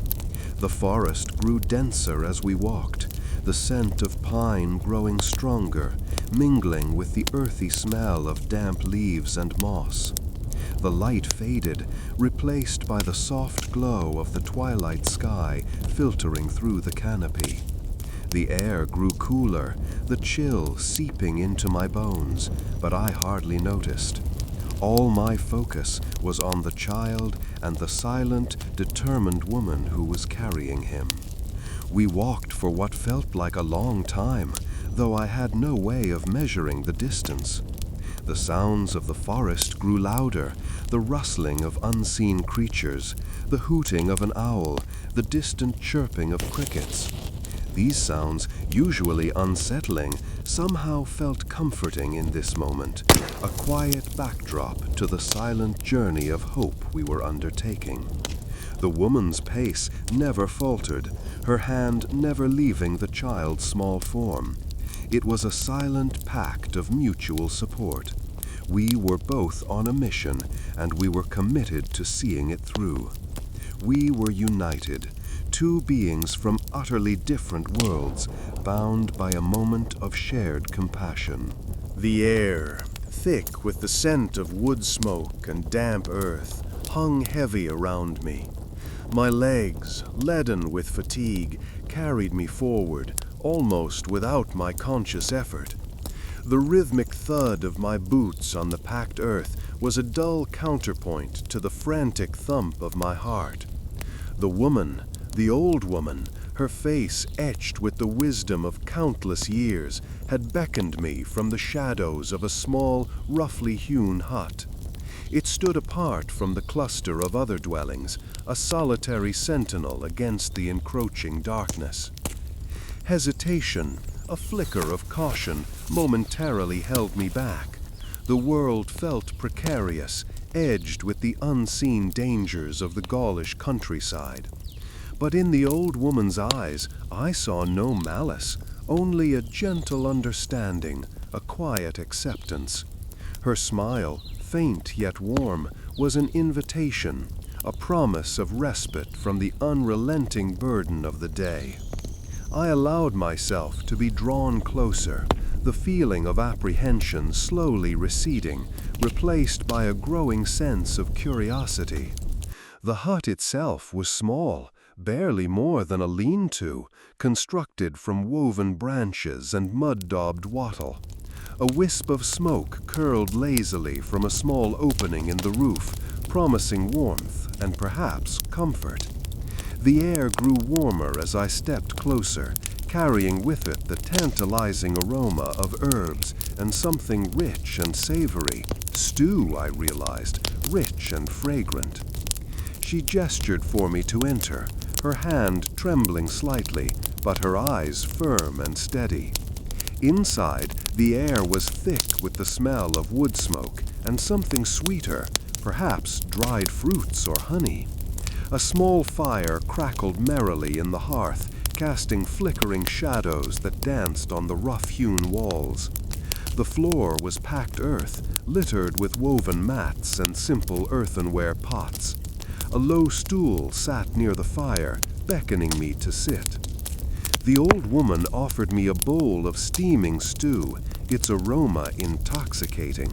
The forest grew denser as we walked, the scent of pine growing stronger, mingling with the earthy smell of damp leaves and moss. The light faded, replaced by the soft glow of the twilight sky filtering through the canopy. The air grew cooler, the chill seeping into my bones, but I hardly noticed. All my focus was on the child and the silent, determined woman who was carrying him. We walked for what felt like a long time, though I had no way of measuring the distance. The sounds of the forest grew louder, the rustling of unseen creatures, the hooting of an owl, the distant chirping of crickets. These sounds, usually unsettling, somehow felt comforting in this moment, a quiet backdrop to the silent journey of hope we were undertaking. The woman's pace never faltered, her hand never leaving the child's small form. It was a silent pact of mutual support. We were both on a mission, and we were committed to seeing it through. We were united, two beings from utterly different worlds, bound by a moment of shared compassion. The air, thick with the scent of wood smoke and damp earth, hung heavy around me. My legs, leaden with fatigue, carried me forward, almost without my conscious effort. The rhythmic thud of my boots on the packed earth was a dull counterpoint to the frantic thump of my heart. The woman, the old woman, her face etched with the wisdom of countless years, had beckoned me from the shadows of a small, roughly hewn hut. It stood apart from the cluster of other dwellings, a solitary sentinel against the encroaching darkness. Hesitation, a flicker of caution, momentarily held me back. The world felt precarious, edged with the unseen dangers of the Gaulish countryside. But in the old woman's eyes, I saw no malice, only a gentle understanding, a quiet acceptance. Her smile, faint yet warm, was an invitation, a promise of respite from the unrelenting burden of the day. I allowed myself to be drawn closer, the feeling of apprehension slowly receding, replaced by a growing sense of curiosity. The hut itself was small, barely more than a lean-to, constructed from woven branches and mud-daubed wattle. A wisp of smoke curled lazily from a small opening in the roof, promising warmth and perhaps comfort. The air grew warmer as I stepped closer, carrying with it the tantalizing aroma of herbs and something rich and savory. Stew, I realized, rich and fragrant. She gestured for me to enter, her hand trembling slightly, but her eyes firm and steady. Inside, the air was thick with the smell of wood smoke and something sweeter, perhaps dried fruits or honey. A small fire crackled merrily in the hearth, casting flickering shadows that danced on the rough-hewn walls. The floor was packed earth, littered with woven mats and simple earthenware pots. A low stool sat near the fire, beckoning me to sit. The old woman offered me a bowl of steaming stew, its aroma intoxicating.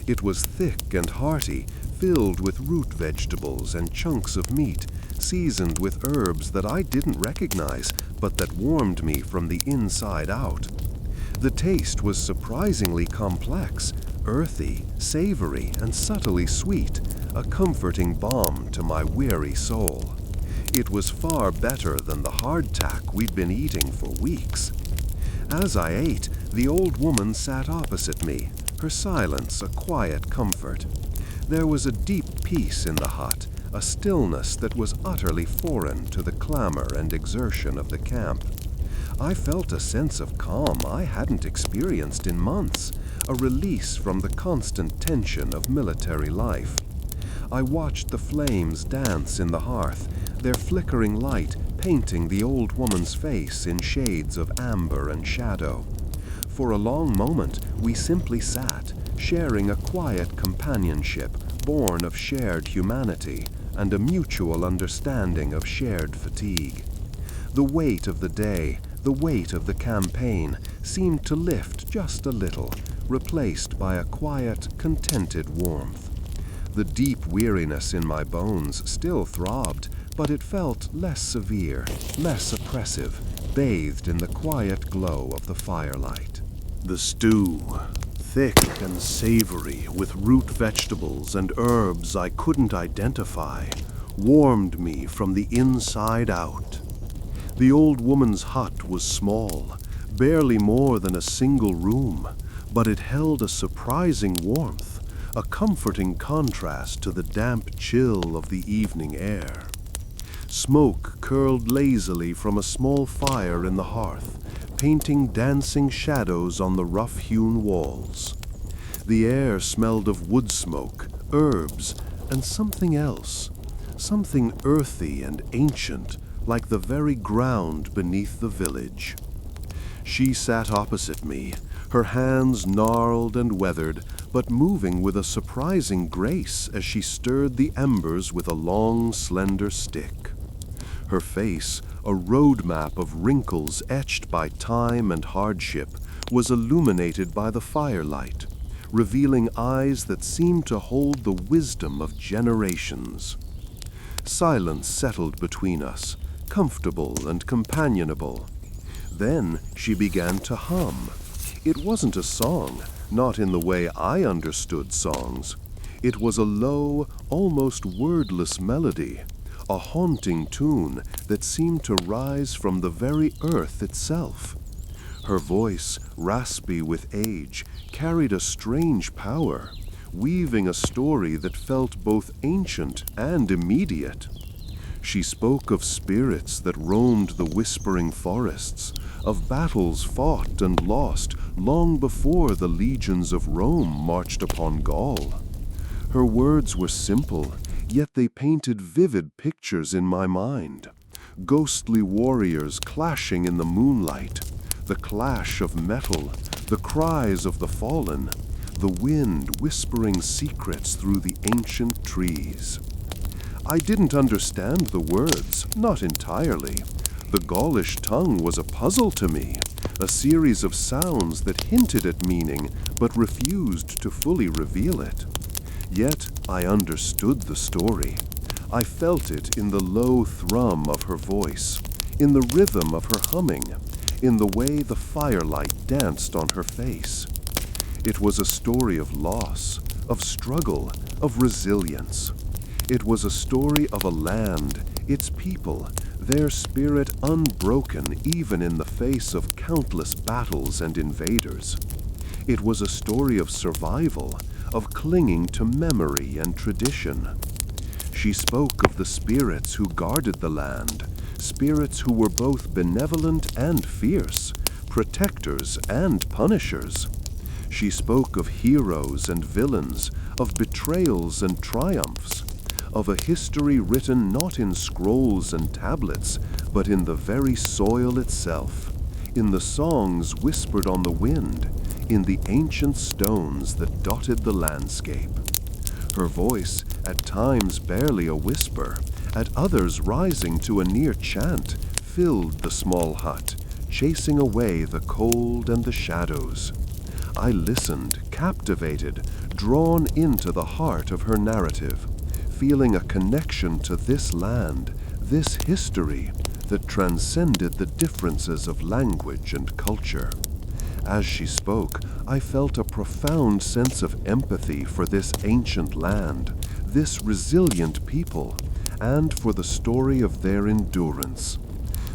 It was thick and hearty, filled with root vegetables and chunks of meat, seasoned with herbs that I didn't recognize, but that warmed me from the inside out. The taste was surprisingly complex, earthy, savory, and subtly sweet, a comforting balm to my weary soul. It was far better than the hardtack we'd been eating for weeks. As I ate, the old woman sat opposite me, her silence a quiet comfort. There was a deep peace in the hut, a stillness that was utterly foreign to the clamor and exertion of the camp. I felt a sense of calm I hadn't experienced in months, a release from the constant tension of military life. I watched the flames dance in the hearth, their flickering light painting the old woman's face in shades of amber and shadow. For a long moment, we simply sat, sharing a quiet companionship born of shared humanity and a mutual understanding of shared fatigue. The weight of the day, the weight of the campaign, seemed to lift just a little, replaced by a quiet, contented warmth. The deep weariness in my bones still throbbed, but it felt less severe, less oppressive, bathed in the quiet glow of the firelight. The stew, thick and savory with root vegetables and herbs I couldn't identify, warmed me from the inside out. The old woman's hut was small, barely more than a single room, but it held a surprising warmth, a comforting contrast to the damp chill of the evening air. Smoke curled lazily from a small fire in the hearth, painting dancing shadows on the rough-hewn walls. The air smelled of wood smoke, herbs, and something else, something earthy and ancient, like the very ground beneath the village. She sat opposite me, her hands gnarled and weathered, but moving with a surprising grace as she stirred the embers with a long, slender stick. Her face, a road map of wrinkles etched by time and hardship, was illuminated by the firelight, revealing eyes that seemed to hold the wisdom of generations. Silence settled between us, comfortable and companionable. Then she began to hum. It wasn't a song, not in the way I understood songs. It was a low, almost wordless melody, a haunting tune that seemed to rise from the very earth itself. Her voice, raspy with age, carried a strange power, weaving a story that felt both ancient and immediate. She spoke of spirits that roamed the whispering forests, of battles fought and lost long before the legions of Rome marched upon Gaul. Her words were simple, yet they painted vivid pictures in my mind. Ghostly warriors clashing in the moonlight, the clash of metal, the cries of the fallen, the wind whispering secrets through the ancient trees. I didn't understand the words, not entirely. The Gaulish tongue was a puzzle to me, a series of sounds that hinted at meaning but refused to fully reveal it. Yet I understood the story. I felt it in the low thrum of her voice, in the rhythm of her humming, in the way the firelight danced on her face. It was a story of loss, of struggle, of resilience. It was a story of a land, its people, their spirit unbroken even in the face of countless battles and invaders. It was a story of survival, of clinging to memory and tradition. She spoke of the spirits who guarded the land, spirits who were both benevolent and fierce, protectors and punishers. She spoke of heroes and villains, of betrayals and triumphs, of a history written not in scrolls and tablets, but in the very soil itself, in the songs whispered on the wind, in the ancient stones that dotted the landscape. Her voice, at times barely a whisper, at others rising to a near chant, filled the small hut, chasing away the cold and the shadows. I listened, captivated, drawn into the heart of her narrative, feeling a connection to this land, this history that transcended the differences of language and culture. As she spoke, I felt a profound sense of empathy for this ancient land, this resilient people, and for the story of their endurance.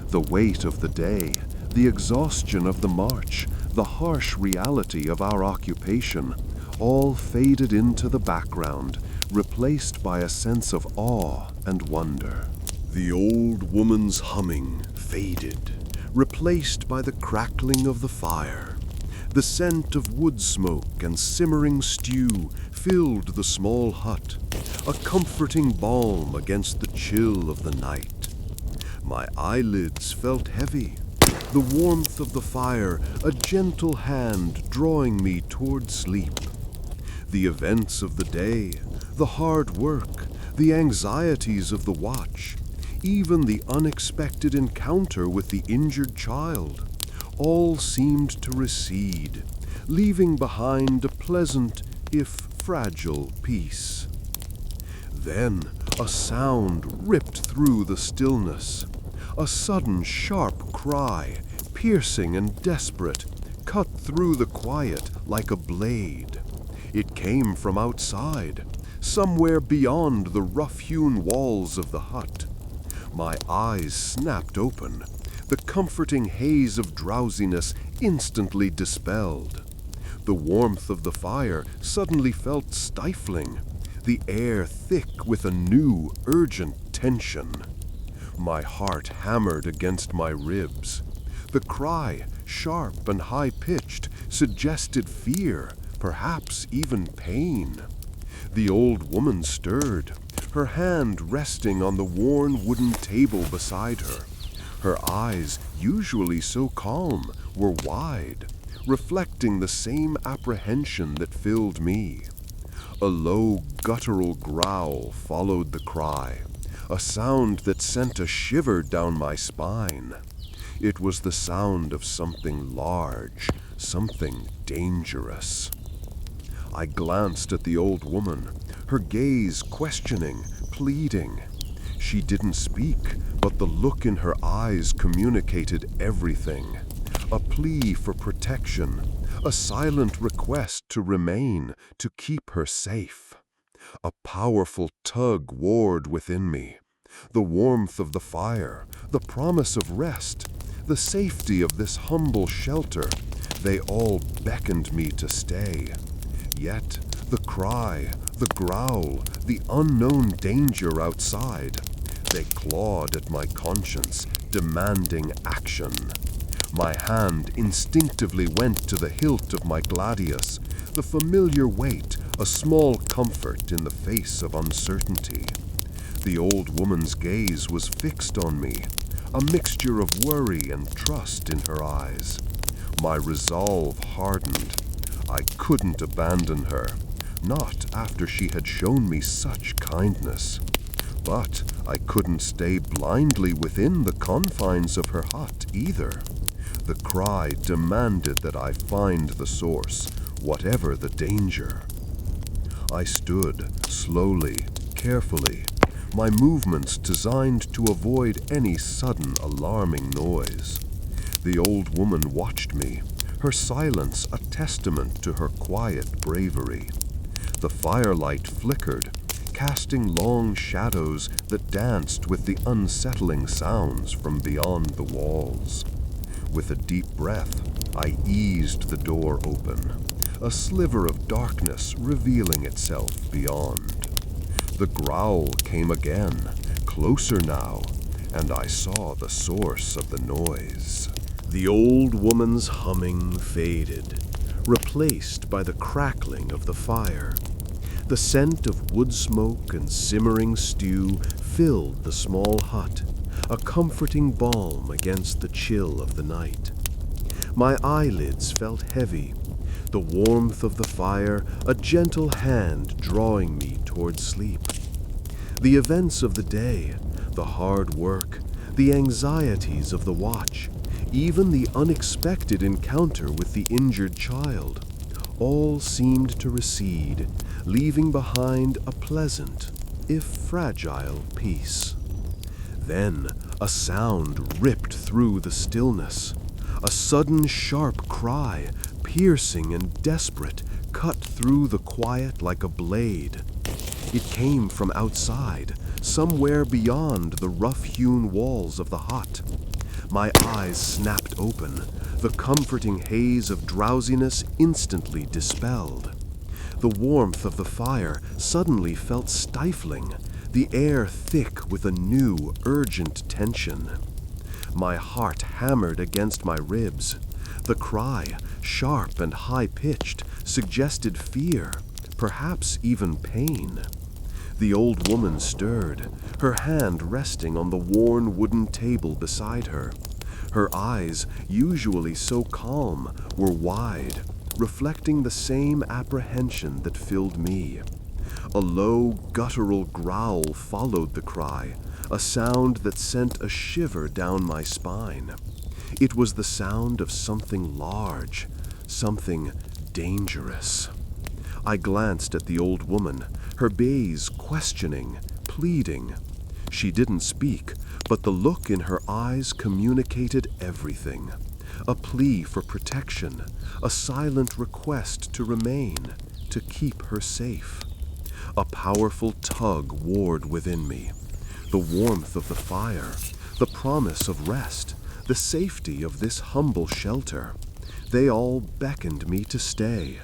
The weight of the day, the exhaustion of the march, the harsh reality of our occupation, all faded into the background, replaced by a sense of awe and wonder. The old woman's humming faded, replaced by the crackling of the fire. The scent of wood smoke and simmering stew filled the small hut, a comforting balm against the chill of the night. My eyelids felt heavy, the warmth of the fire a gentle hand drawing me toward sleep. The events of the day, the hard work, the anxieties of the watch, even the unexpected encounter with the injured child, all seemed to recede, leaving behind a pleasant, if fragile, peace. Then a sound ripped through the stillness. A sudden sharp cry, piercing and desperate, cut through the quiet like a blade. It came from outside, somewhere beyond the rough-hewn walls of the hut. My eyes snapped open, the comforting haze of drowsiness instantly dispelled. The warmth of the fire suddenly felt stifling, the air thick with a new, urgent tension. My heart hammered against my ribs. The cry, sharp and high-pitched, suggested fear, perhaps even pain. The old woman stirred, her hand resting on the worn wooden table beside her. Her eyes, usually so calm, were wide, reflecting the same apprehension that filled me. A low, guttural growl followed the cry, a sound that sent a shiver down my spine. It was the sound of something large, something dangerous. I glanced at the old woman, her gaze questioning, pleading. She didn't speak, but the look in her eyes communicated everything. A plea for protection, a silent request to remain, to keep her safe. A powerful tug warred within me. The warmth of the fire, the promise of rest, the safety of this humble shelter, they all beckoned me to stay. Yet the cry, the growl, the unknown danger outside, they clawed at my conscience, demanding action. My hand instinctively went to the hilt of my gladius, the familiar weight, a small comfort in the face of uncertainty. The old woman's gaze was fixed on me, a mixture of worry and trust in her eyes. My resolve hardened. I couldn't abandon her, not after she had shown me such kindness. But I couldn't stay blindly within the confines of her hut either. The cry demanded that I find the source, whatever the danger. I stood, slowly, carefully, my movements designed to avoid any sudden alarming noise. The old woman watched me, her silence a testament to her quiet bravery. The firelight flickered, casting long shadows that danced with the unsettling sounds from beyond the walls. With a deep breath, I eased the door open, a sliver of darkness revealing itself beyond. The growl came again, closer now, and I saw the source of the noise. The old woman's humming faded, replaced by the crackling of the fire. The scent of wood smoke and simmering stew filled the small hut, a comforting balm against the chill of the night. My eyelids felt heavy, the warmth of the fire a gentle hand drawing me toward sleep. The events of the day, the hard work, the anxieties of the watch, even the unexpected encounter with the injured child, all seemed to recede, leaving behind a pleasant, if fragile, peace. Then a sound ripped through the stillness. A sudden sharp cry, piercing and desperate, cut through the quiet like a blade. It came from outside, somewhere beyond the rough-hewn walls of the hut. My eyes snapped open, the comforting haze of drowsiness instantly dispelled. The warmth of the fire suddenly felt stifling, the air thick with a new, urgent tension. My heart hammered against my ribs. The cry, sharp and high-pitched, suggested fear, perhaps even pain. The old woman stirred, her hand resting on the worn wooden table beside her. Her eyes, usually so calm, were wide, reflecting the same apprehension that filled me. A low, guttural growl followed the cry, a sound that sent a shiver down my spine. It was the sound of something large, something dangerous. I glanced at the old woman, her gaze questioning, pleading. She didn't speak, but the look in her eyes communicated everything. A plea for protection, a silent request to remain, to keep her safe. A powerful tug warred within me. The warmth of the fire, the promise of rest, the safety of this humble shelter. They all beckoned me to stay.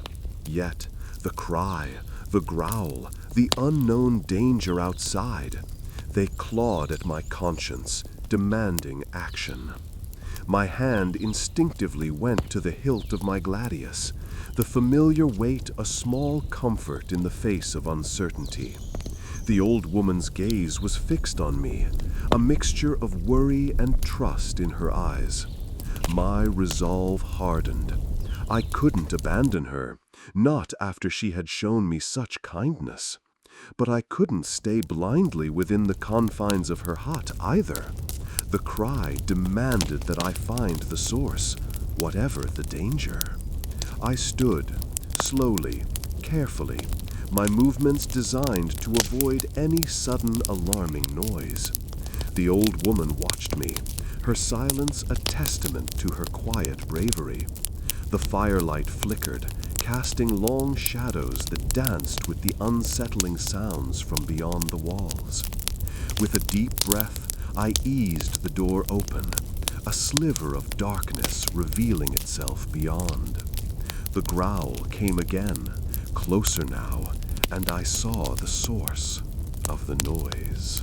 Yet the cry, the growl, the unknown danger outside, they clawed at my conscience, demanding action. My hand instinctively went to the hilt of my gladius, the familiar weight a small comfort in the face of uncertainty. The old woman's gaze was fixed on me, a mixture of worry and trust in her eyes. My resolve hardened. I couldn't abandon her, not after she had shown me such kindness. But I couldn't stay blindly within the confines of her hut either. The cry demanded that I find the source, whatever the danger. I stood, slowly, carefully, my movements designed to avoid any sudden alarming noise. The old woman watched me, her silence a testament to her quiet bravery. The firelight flickered, casting long shadows that danced with the unsettling sounds from beyond the walls. With a deep breath, I eased the door open, a sliver of darkness revealing itself beyond. The growl came again, closer now, and I saw the source of the noise.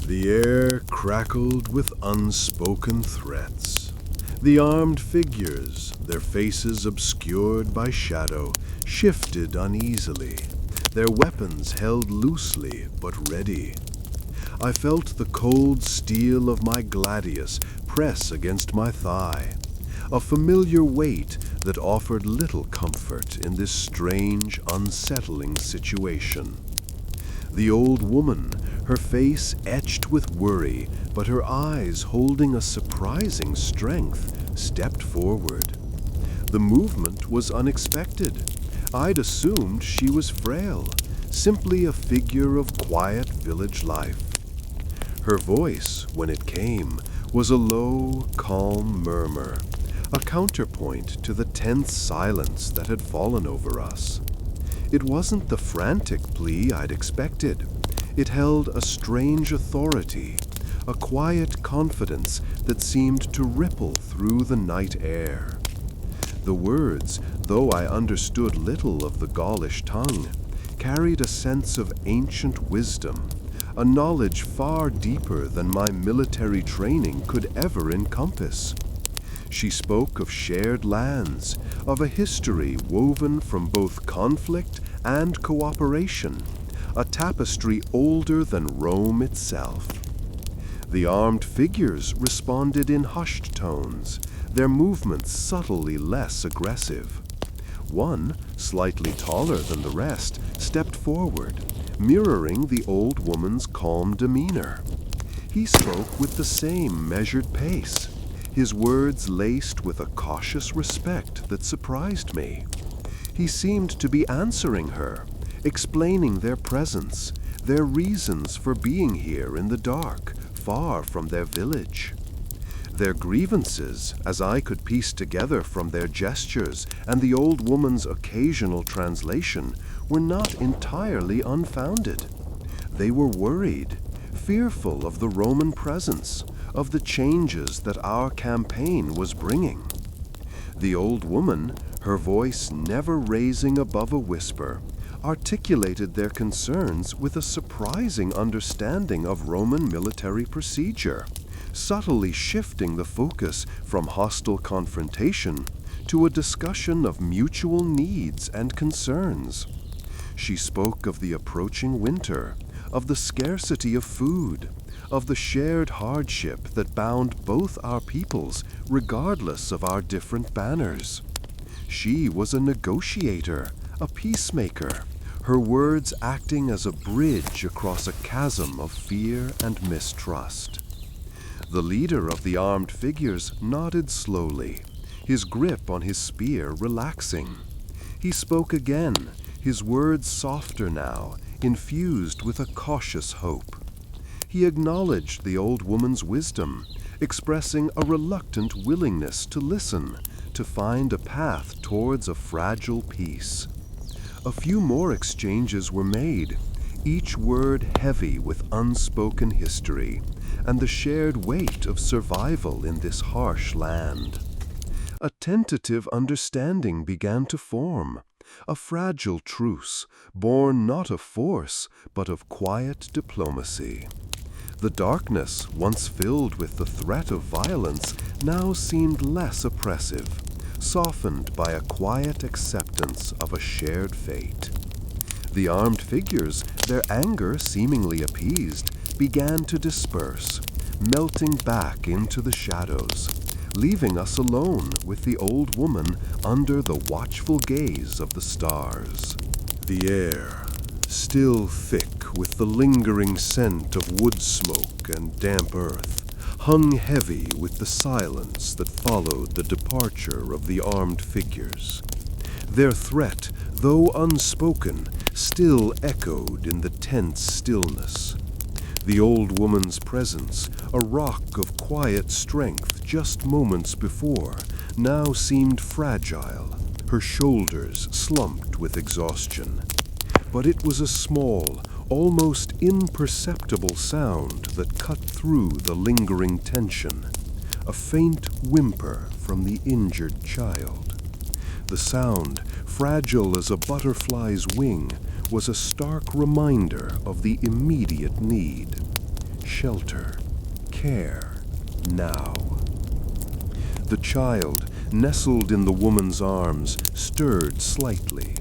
The air crackled with unspoken threats. The armed figures, their faces obscured by shadow, shifted uneasily, their weapons held loosely but ready. I felt the cold steel of my gladius press against my thigh, a familiar weight that offered little comfort in this strange, unsettling situation. The old woman, her face etched with worry, but her eyes holding a surprising strength, stepped forward. The movement was unexpected. I'd assumed she was frail, simply a figure of quiet village life. Her voice, when it came, was a low, calm murmur, a counterpoint to the tense silence that had fallen over us. It wasn't the frantic plea I'd expected. It held a strange authority, a quiet confidence that seemed to ripple through the night air. The words, though I understood little of the Gaulish tongue, carried a sense of ancient wisdom, a knowledge far deeper than my military training could ever encompass. She spoke of shared lands, of a history woven from both conflict and cooperation, a tapestry older than Rome itself. The armed figures responded in hushed tones, their movements subtly less aggressive. One, slightly taller than the rest, stepped forward, mirroring the old woman's calm demeanor. He spoke with the same measured pace, his words laced with a cautious respect that surprised me. He seemed to be answering her, explaining their presence, their reasons for being here in the dark, far from their village. Their grievances, as I could piece together from their gestures and the old woman's occasional translation, were not entirely unfounded. They were worried, fearful of the Roman presence, of the changes that our campaign was bringing. The old woman, her voice never raising above a whisper, articulated their concerns with a surprising understanding of Roman military procedure, subtly shifting the focus from hostile confrontation to a discussion of mutual needs and concerns. She spoke of the approaching winter, of the scarcity of food, of the shared hardship that bound both our peoples regardless of our different banners. She was a negotiator, a peacemaker, her words acting as a bridge across a chasm of fear and mistrust. The leader of the armed figures nodded slowly, his grip on his spear relaxing. He spoke again, his words softer now, infused with a cautious hope. He acknowledged the old woman's wisdom, expressing a reluctant willingness to listen, to find a path towards a fragile peace. A few more exchanges were made, each word heavy with unspoken history and the shared weight of survival in this harsh land. A tentative understanding began to form, a fragile truce, born not of force, but of quiet diplomacy. The darkness, once filled with the threat of violence, now seemed less oppressive, softened by a quiet acceptance of a shared fate. The armed figures, their anger seemingly appeased, began to disperse, melting back into the shadows, leaving us alone with the old woman under the watchful gaze of the stars. The air, still thick with the lingering scent of wood smoke and damp earth, hung heavy with the silence that followed the departure of the armed figures. Their threat, though unspoken, still echoed in the tense stillness. The old woman's presence, a rock of quiet strength just moments before, now seemed fragile, her shoulders slumped with exhaustion. But it was a small, almost imperceptible sound that cut through the lingering tension, a faint whimper from the injured child. The sound, fragile as a butterfly's wing, was a stark reminder of the immediate need. Shelter, care, now. The child, nestled in the woman's arms, stirred slightly.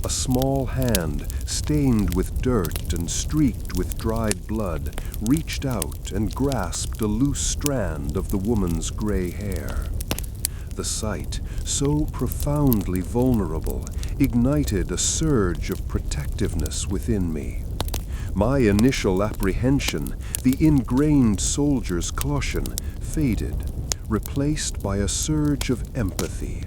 A small hand, stained with dirt and streaked with dried blood, reached out and grasped a loose strand of the woman's gray hair. The sight, so profoundly vulnerable, ignited a surge of protectiveness within me. My initial apprehension, the ingrained soldier's caution, faded, replaced by a surge of empathy,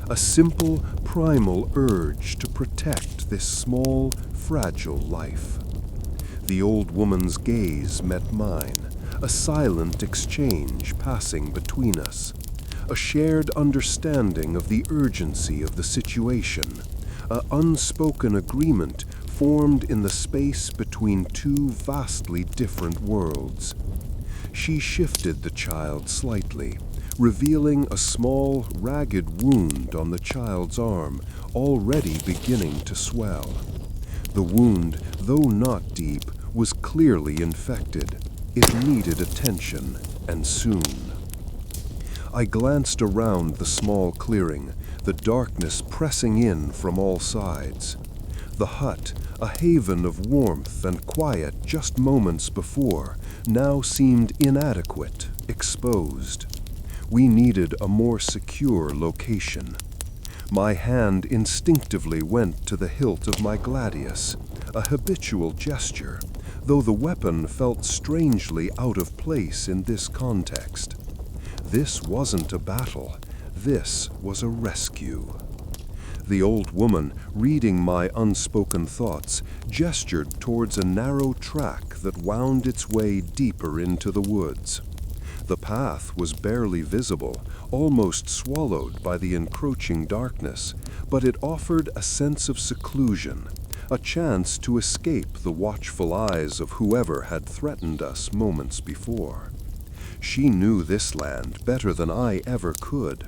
a simple, primal urge to protect this small, fragile life. The old woman's gaze met mine, a silent exchange passing between us, a shared understanding of the urgency of the situation, an unspoken agreement formed in the space between two vastly different worlds. She shifted the child slightly, revealing a small, ragged wound on the child's arm, already beginning to swell. The wound, though not deep, was clearly infected. It needed attention, and soon. I glanced around the small clearing, the darkness pressing in from all sides. The hut, a haven of warmth and quiet just moments before, now seemed inadequate, exposed. We needed a more secure location. My hand instinctively went to the hilt of my gladius, a habitual gesture, though the weapon felt strangely out of place in this context. This wasn't a battle. This was a rescue. The old woman, reading my unspoken thoughts, gestured towards a narrow track that wound its way deeper into the woods. The path was barely visible, almost swallowed by the encroaching darkness, but it offered a sense of seclusion, a chance to escape the watchful eyes of whoever had threatened us moments before. She knew this land better than I ever could.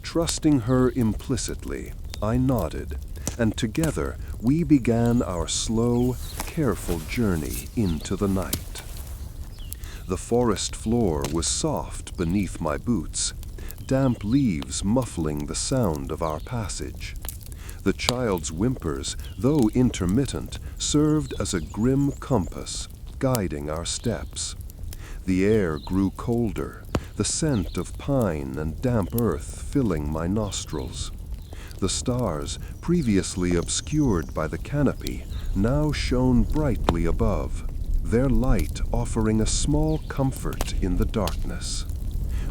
Trusting her implicitly, I nodded, and together we began our slow, careful journey into the night. The forest floor was soft beneath my boots, damp leaves muffling the sound of our passage. The child's whimpers, though intermittent, served as a grim compass, guiding our steps. The air grew colder, the scent of pine and damp earth filling my nostrils. The stars, previously obscured by the canopy, now shone brightly above, their light offering a small comfort in the darkness.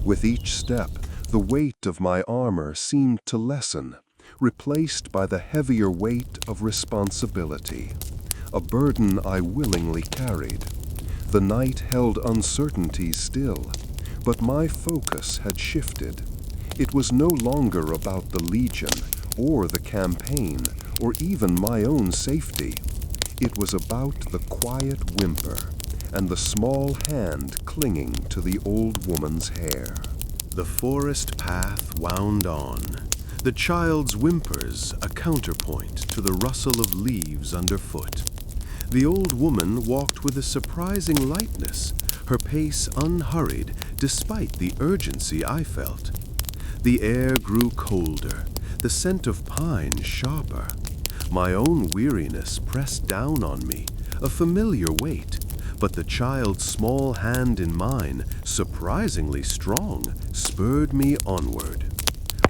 With each step, the weight of my armor seemed to lessen, replaced by the heavier weight of responsibility. a burden I willingly carried. The night held uncertainty still, but my focus had shifted. It was no longer about the Legion, or the campaign, or even my own safety. It was about the quiet whimper, and the small hand clinging to the old woman's hair. The forest path wound on, the child's whimpers a counterpoint to the rustle of leaves underfoot. The old woman walked with a surprising lightness, her pace unhurried despite the urgency I felt. The air grew colder, the scent of pine sharper. My own weariness pressed down on me, a familiar weight, but the child's small hand in mine, surprisingly strong, spurred me onward.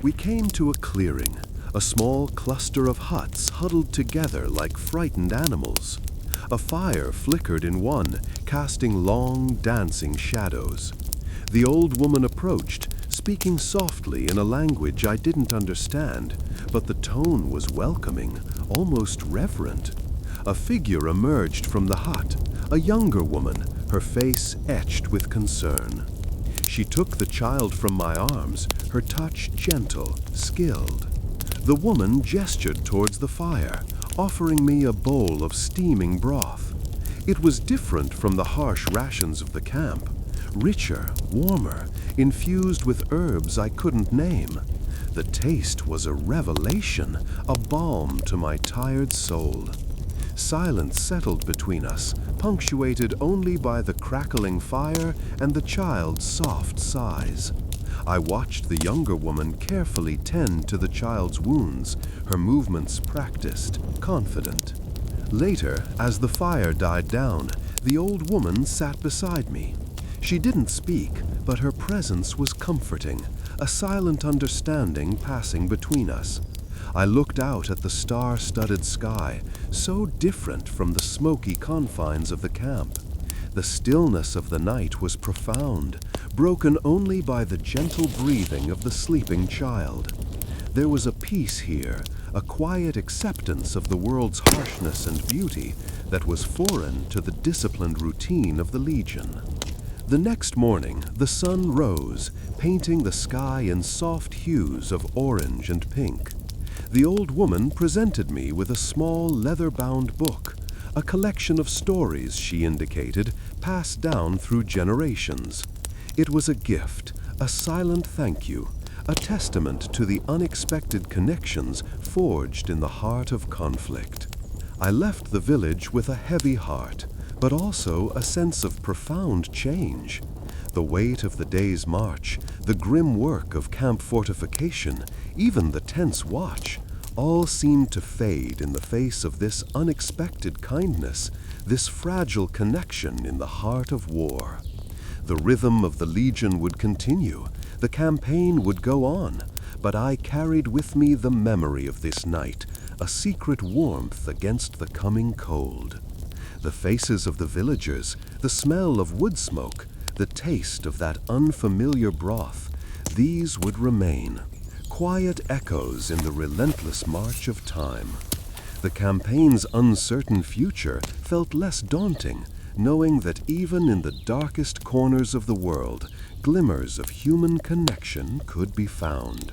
We came to a clearing, a small cluster of huts huddled together like frightened animals. A fire flickered in one, casting long, dancing shadows. The old woman approached, speaking softly in a language I didn't understand, but the tone was welcoming, almost reverent. A figure emerged from the hut, a younger woman, her face etched with concern. She took the child from my arms, her touch gentle, skilled. The woman gestured towards the fire, offering me a bowl of steaming broth. It was different from the harsh rations of the camp, richer, warmer, infused with herbs I couldn't name. The taste was a revelation, a balm to my tired soul. Silence settled between us, punctuated only by the crackling fire and the child's soft sighs. I watched the younger woman carefully tend to the child's wounds, her movements practiced, confident. Later, as the fire died down, the old woman sat beside me. She didn't speak, but her presence was comforting, a silent understanding passing between us. I looked out at the star-studded sky, so different from the smoky confines of the camp. The stillness of the night was profound, broken only by the gentle breathing of the sleeping child. There was a peace here, a quiet acceptance of the world's harshness and beauty that was foreign to the disciplined routine of the Legion. The next morning, the sun rose, painting the sky in soft hues of orange and pink. The old woman presented me with a small leather-bound book, a collection of stories, she indicated, passed down through generations. It was a gift, a silent thank you, a testament to the unexpected connections forged in the heart of conflict. I left the village with a heavy heart, but also a sense of profound change. The weight of the day's march, the grim work of camp fortification, even the tense watch, all seemed to fade in the face of this unexpected kindness, this fragile connection in the heart of war. The rhythm of the Legion would continue, the campaign would go on, but I carried with me the memory of this night, a secret warmth against the coming cold. The faces of the villagers, the smell of woodsmoke, the taste of that unfamiliar broth, these would remain, quiet echoes in the relentless march of time. The campaign's uncertain future felt less daunting, knowing that even in the darkest corners of the world, glimmers of human connection could be found.